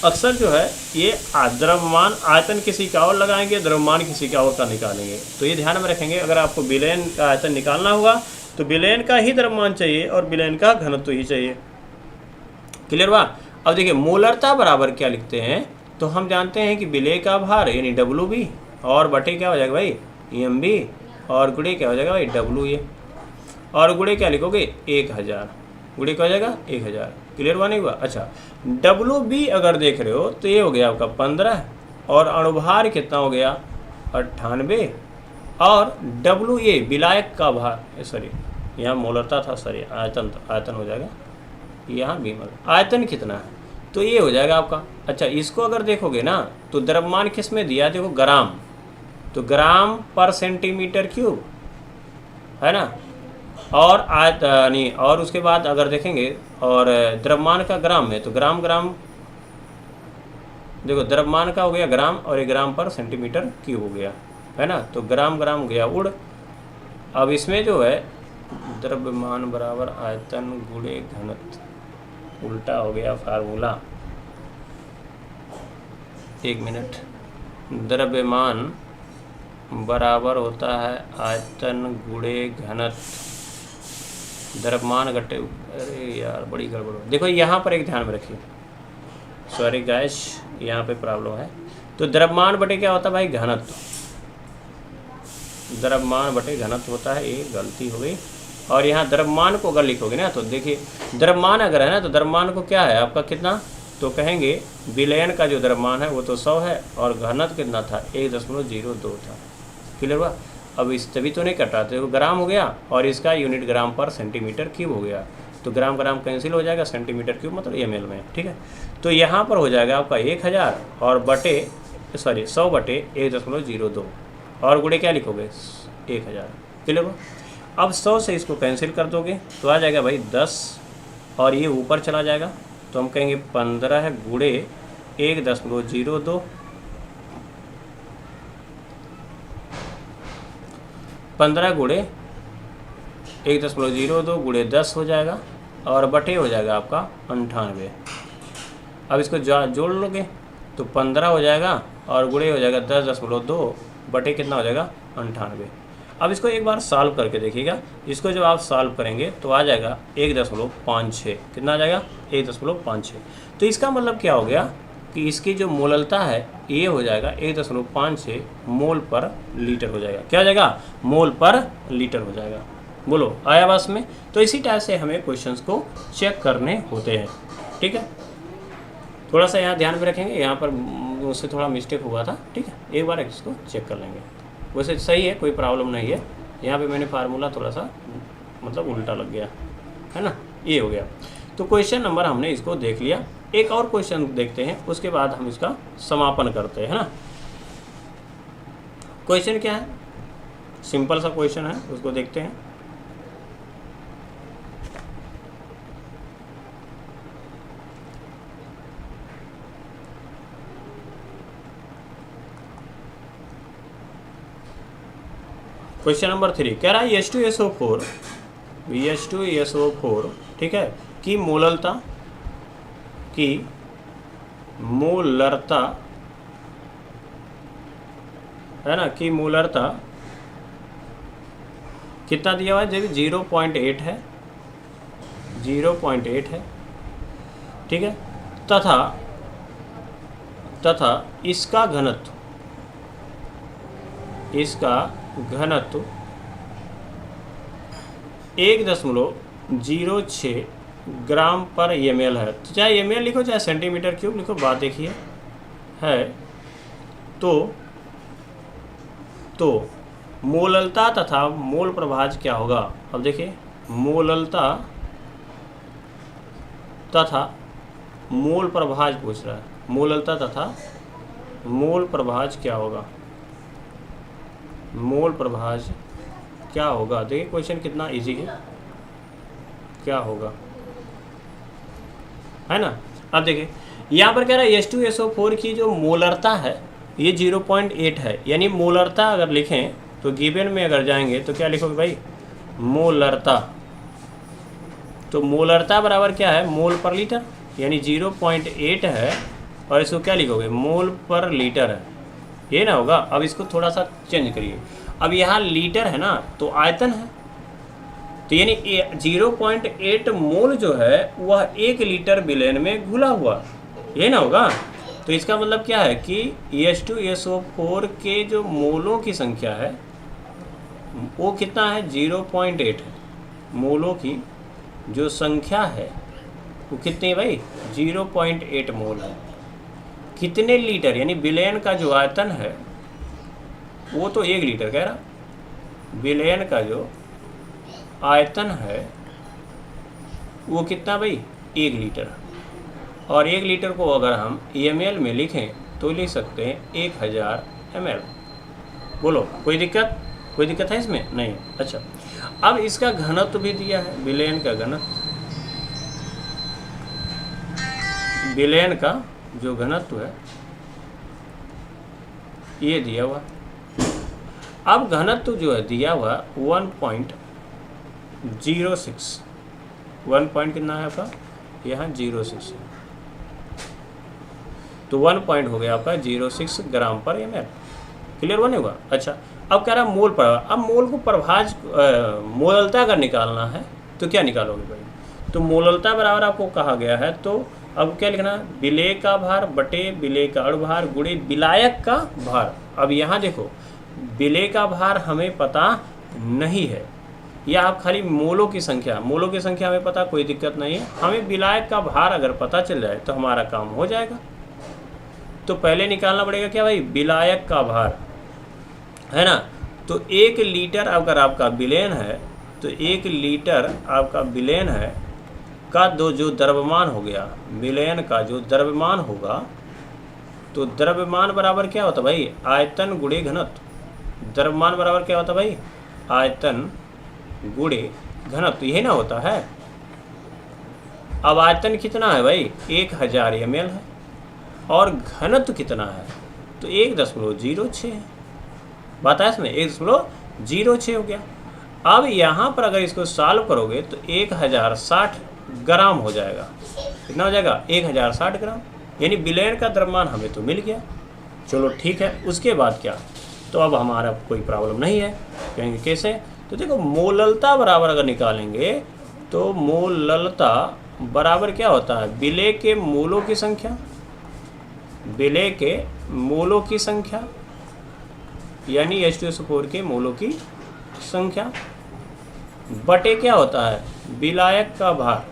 A: अक्सर जो है ये द्रव्यमान आयतन किसी का और लगाएंगे, द्रव्यमान किसी का और का निकालेंगे। तो ये ध्यान में रखेंगे, अगर आपको विलयन का आयतन निकालना होगा तो विलयन का ही द्रव्यमान चाहिए और विलयन का घनत्व ही चाहिए। क्लियर बा? अब देखिए मोलरता बराबर क्या लिखते हैं, तो हम जानते हैं कि विलय का भार यानी WB और बटे क्या हो जाएगा भाई EMB और गुणे क्या हो जाएगा भाई WA और गुणे क्या लिखोगे 1000, गुणे क्या हो जाएगा 1000। क्लियर बा नहीं हुआ? अच्छा WB अगर देख रहे हो तो ये हो गया आपका 15 और अणुभार कितना हो गया 98 और WA विलायक का भार, सॉरी यहाँ मोलरता था, सॉरी आयतन हो जाएगा, यहाँ बीमल आयतन कितना है तो ये हो जाएगा आपका। अच्छा इसको अगर देखोगे ना तो द्रव्यमान किस में दिया, देखो ग्राम, तो ग्राम पर सेंटीमीटर क्यूब है ना, और नहीं, और उसके बाद अगर देखेंगे और द्रव्यमान का ग्राम में तो ग्राम देखो द्रव्यमान का हो गया ग्राम और ये ग्राम पर सेंटीमीटर क्यूब हो गया है ना, तो ग्राम हो गया उड़। अब इसमें जो है द्रव्यमान बराबर आयतन गुणे घनत्व, उल्टा हो गया फार्मूला, 1 मिनट। द्रव्यमान बराबर होता है आयतन गुणे घनत्व, द्रव्यमान घटे, अरे यार बड़ी गड़बड़ हो। देखो यहाँ पर एक ध्यान में रखिए, सॉरी गैस यहाँ पे प्रॉब्लम है। तो द्रव्यमान बटे क्या होता है भाई घनत्व, द्रव्यमान बटे घनत्व होता है, ये गलती हो गई। और यहाँ द्रव्यमान को अगर लिखोगे ना तो देखिए द्रव्यमान अगर है ना तो द्रव्यमान को क्या है आपका कितना, तो कहेंगे विलयन का जो द्रव्यमान है वो तो 100 है और घनत्व कितना था 1.02 था। क्लियर हुआ? अब इस तभी तो नहीं कटाते, वो ग्राम हो गया और इसका यूनिट ग्राम पर सेंटीमीटर क्यूब हो गया, तो ग्राम कैंसिल हो जाएगा, सेंटीमीटर क्यूब मतलब ml में, ठीक है। तो यहाँ पर हो जाएगा आपका 1000 और 100 बटे 1.02 और गुणे क्या लिखोगे 1000। क्लियर हुआ? अब 100 से इसको कैंसिल कर दोगे तो आ जाएगा भाई 10 और ये ऊपर चला जाएगा, तो हम कहेंगे 15 गुणे 1.02, 15 गुणे 1.02 गुणे 10 हो जाएगा और बटे हो जाएगा आपका 98। अब इसको जोड़ लोगे तो 15 हो जाएगा और गुणे हो जाएगा 10.2 बटे कितना हो जाएगा 98। अब इसको एक बार सॉल्व करके देखिएगा, इसको जब आप सॉल्व करेंगे तो आ जाएगा 1.56, कितना आ जाएगा 1.56। तो इसका मतलब क्या हो गया कि इसकी जो मोललता है ये हो जाएगा 1.56 मोल पर लीटर हो जाएगा। क्या हो जाएगा? मोल पर लीटर हो जाएगा। बोलो आया बस में? तो इसी टाइप से हमें क्वेश्चंस को चेक करने होते हैं, ठीक है। थोड़ा सा यहाँ ध्यान में रखेंगे, यहाँ पर उससे थोड़ा मिस्टेक हुआ था, ठीक है, एक बार इसको चेक कर लेंगे। वैसे सही है, कोई प्रॉब्लम नहीं है। यहाँ पे मैंने फार्मूला थोड़ा सा मतलब उल्टा लग गया है ना, ये हो गया। तो क्वेश्चन नंबर हमने इसको देख लिया। एक और क्वेश्चन देखते हैं, उसके बाद हम इसका समापन करते हैं ना। क्वेश्चन क्या है? सिंपल सा क्वेश्चन है, उसको देखते हैं। क्वेश्चन नंबर 3 कह रहा है H2SO4 ठीक है की मोलरता है ना, की मोलरता कितना दिया हुआ है? जब 0.8 है, 0.8 है, ठीक है। तथा इसका घनत्व 1.06 ग्राम पर ml है। तो चाहे ml लिखो चाहे सेंटीमीटर क्यूब लिखो, बात देखिए है। तो मोललता तथा मोल प्रभाज क्या होगा? अब देखिए मोललता तथा मोल प्रभाज पूछ रहा है, मोललता तथा मोल प्रभाज क्या होगा? मोल प्रभाज क्या होगा? देखिए क्वेश्चन कितना इजी है, क्या होगा है ना। अब देखिए यहाँ पर कह रहा है H2SO4 की जो मोलरता है ये 0.8 है, यानी मोलरता अगर लिखें तो गिवन में अगर जाएंगे तो क्या लिखोगे भाई? मोलरता। तो मोलरता बराबर क्या है? मोल पर लीटर। यानी 0.8 है और इसको क्या लिखोगे, मोल पर लीटर है, ये ना होगा। अब इसको थोड़ा सा चेंज करिए, अब यहाँ लीटर है ना तो आयतन है, तो यानी 0.8 मोल जो है वह 1 लीटर विलयन में घुला हुआ, ये ना होगा। तो इसका मतलब क्या है कि H2SO4 के जो मोलों की संख्या है वो कितना है, 0.8 है। मोलों की जो संख्या है वो कितनी है भाई, 0.8 मोल है। कितने लीटर, यानी विलयन का जो आयतन है वो तो 1 लीटर कह रहा, विलयन का जो आयतन है वो कितना भाई, 1 लीटर। और 1 लीटर को अगर हम ml में लिखें तो लिख सकते हैं 1000 ml। बोलो कोई दिक्कत, कोई दिक्कत है इसमें, नहीं है। अच्छा, अब इसका घनत्व भी दिया है, विलयन का घनत्व, विलयन का जो घनत्व है ये दिया हुआ। अब घनत्व जो है दिया हुआ 1.06, 1 पॉइंट कितना है आपका, यहाँ 06 है, तो 1 पॉइंट हो गया आपका 06 ग्राम पर ml। क्लियर हुआ नहीं हुआ। अच्छा, अब कह रहा है मोल पर, अब मोल को मोललता अगर निकालना है तो क्या निकालोगे भाई, तो मोललता बराबर आपको कहा गया है, तो अब क्या लिखना, विलेय का भार बटे विलेय का अणुभार गुणे विलायक का भार। अब यहाँ देखो, विलेय का भार हमें पता नहीं है, या आप खाली मोलों की संख्या, मोलों की संख्या हमें पता, कोई दिक्कत नहीं है। हमें विलायक का भार अगर पता चल जाए तो हमारा काम हो जाएगा। तो पहले निकालना पड़ेगा क्या भाई, विलायक का भार, है ना। तो 1 लीटर अगर आपका विलयन है, तो 1 लीटर आपका विलयन है का जो द्रव्यमान हो गया, विलयन का जो द्रव्यमान होगा, तो द्रव्यमान बराबर क्या होता भाई, आयतन गुणे घनत्व। द्रव्यमान बराबर क्या होता भाई, आयतन गुणे घनत्व, यही ना होता है। अब आयतन कितना है भाई, 1000 ml है, और घनत्व कितना है, तो 1.06 है। बात है इसमें, 1.06 हो गया। अब यहाँ पर अगर इसको सॉल्व करोगे तो 1060 ग्राम हो जाएगा। कितना हो जाएगा, 1060 ग्राम, यानी विलयन का द्रव्यमान हमें तो मिल गया। चलो ठीक है, उसके बाद क्या, तो अब हमारा कोई प्रॉब्लम नहीं है। कहेंगे कैसे, तो देखो मोललता बराबर अगर निकालेंगे तो मोललता बराबर क्या होता है, विलेय के मोलों की संख्या, विलेय के मोलों की संख्या, यानी H2SO4 के मोलों की संख्या बटे क्या होता है, विलायक का भार,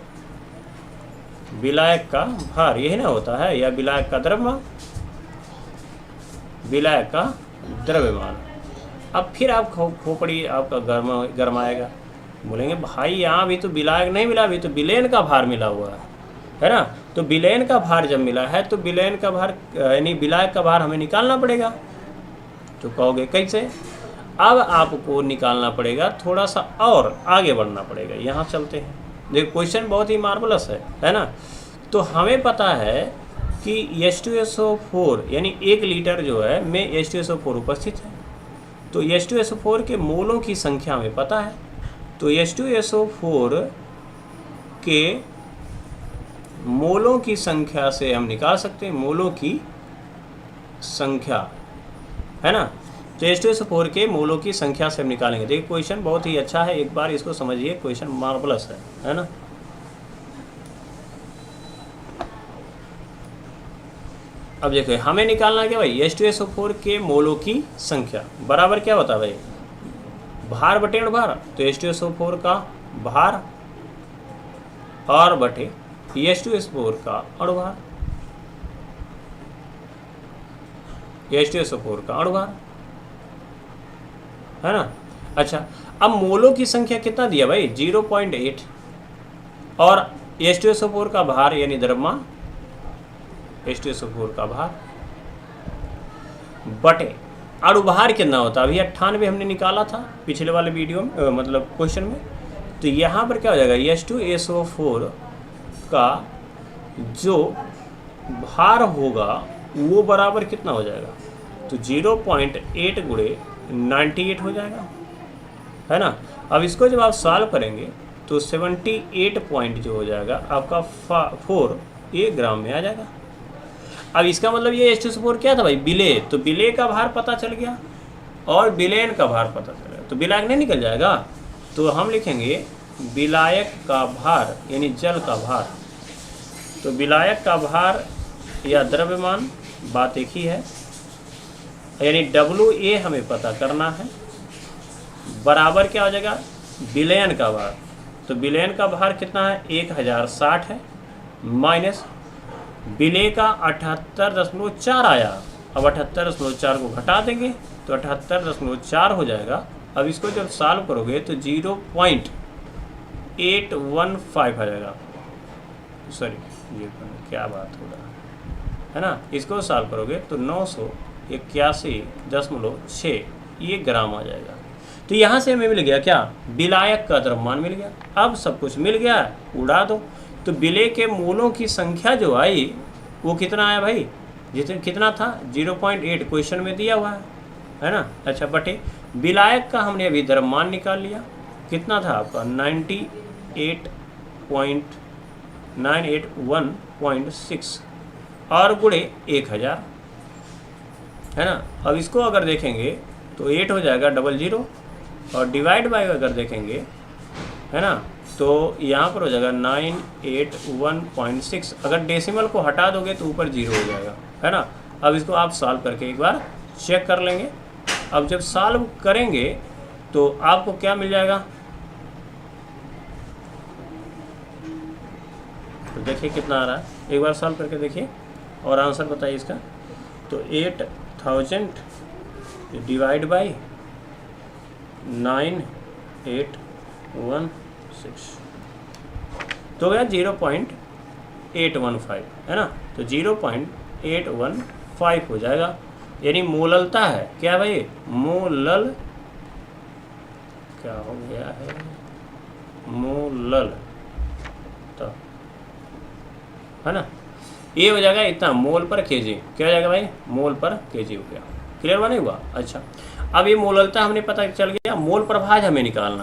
A: विलायक का भार, यही ना होता है, या विलायक का द्रव्यमान, विलायक का द्रव्यमान। अब फिर आप खोपड़ी आपका गरमाएगा, बोलेंगे भाई यहाँ भी तो विलायक नहीं मिला, अभी तो विलयन का भार मिला हुआ है ना। तो विलयन का भार जब मिला है तो विलयन का भार यानी विलायक का भार हमें निकालना पड़ेगा। तो कहोगे कैसे, अब आपको निकालना पड़ेगा, थोड़ा सा और आगे बढ़ना पड़ेगा। यहाँ चलते हैं, देखो क्वेश्चन बहुत ही मार्वलस है ना। तो हमें पता है कि H2SO4 यानी 1 लीटर जो है में H2SO4 उपस्थित है, तो H2SO4 के मोलों की संख्या हमें पता है। तो H2SO4 के मोलों की संख्या से हम निकाल सकते हैं, मोलों की संख्या, है ना। तो H2SO4 के मोलों की संख्या से हम निकालेंगे। देखिए क्वेश्चन बहुत ही अच्छा है, एक बार इसको समझिए, क्वेश्चन मार्वलस है ना। अब देखिए हमें निकालना क्या भाई, H2SO4 के मोलों की संख्या बराबर क्या होता है भाई, भार बटे अणुभार। तो H2SO4 का भार और बटे H2SO4 का अणुभार, H2SO4 का अणुभार, है ना। अच्छा, अब मोलों की संख्या कितना दिया भाई, 0.8, और H2SO4 का भार यानी द्रव्यमान, H2SO4 का भार बटे अणुभार कितना होता है, अभी 98 हमने निकाला था पिछले वाले वीडियो में, मतलब क्वेश्चन में। तो यहाँ पर क्या हो जाएगा, H2SO4 का जो भार होगा वो बराबर कितना हो जाएगा, तो 0.8 गुणे 98 हो जाएगा, है ना। अब इसको जब आप सॉल्व करेंगे तो 78 पॉइंट जो हो जाएगा आपका 4 ये ग्राम में आ जाएगा। अब इसका मतलब ये H2SO4 क्या था भाई, विलेय, तो विलेय का भार पता चल गया और विलयन का भार पता चल गया, तो विलायक नहीं निकल जाएगा। तो हम लिखेंगे विलायक का भार यानी जल का भार। तो विलायक का भार या द्रव्यमान बात एक ही है, यानी WA हमें पता करना है, बराबर क्या हो जाएगा विलयन का भार। तो विलयन का भार कितना है 1060 है, माइनस विलेय का 78.4 आया। अब 78.4 को घटा देंगे तो 78.4 हो जाएगा। अब इसको जब सॉल्व करोगे तो 0.815 आ जाएगा। सॉरी ये क्या बात हो रहा है ना, इसको सॉल्व करोगे तो 981.6 ये ग्राम आ जाएगा। तो यहाँ से हमें मिल गया क्या, विलायक का द्रव्यमान मिल गया। अब सब कुछ मिल गया, उड़ा दो। तो विलेय के मूलों की संख्या जो आई वो कितना आया भाई, जितने कितना था 0.8 क्वेश्चन में दिया हुआ है ना। अच्छा बटे विलायक का हमने अभी द्रव्यमान निकाल लिया, कितना था आपका 98.981.6 और गुणे 1000 है ना। अब इसको अगर देखेंगे तो 8 हो जाएगा 00 और डिवाइड बाय अगर देखेंगे है ना तो यहाँ पर हो जाएगा 981.6। अगर डेसिमल को हटा दोगे तो ऊपर 0 हो जाएगा है ना। अब इसको आप सॉल्व करके एक बार चेक कर लेंगे। अब जब सॉल्व करेंगे तो आपको क्या मिल जाएगा, तो देखिए कितना आ रहा है, एक बार सॉल्व करके देखिए और आंसर बताइए इसका। तो 8000 डिवाइड बाई 9816 तो गया 0.815 है ना। तो 0.815 हो जाएगा, यानी मोललता है क्या भाई, मोलल क्या हो गया है, मोलल तो है ना। ये हो जाएगा इतना मोल पर केजी, क्या हो जाएगा भाई मोल पर केजी हो गया। क्लियर हुआ नहीं हुआ। अच्छा अब ये मोललता हमने पता चल गया, मोल प्रभाज हमें निकालना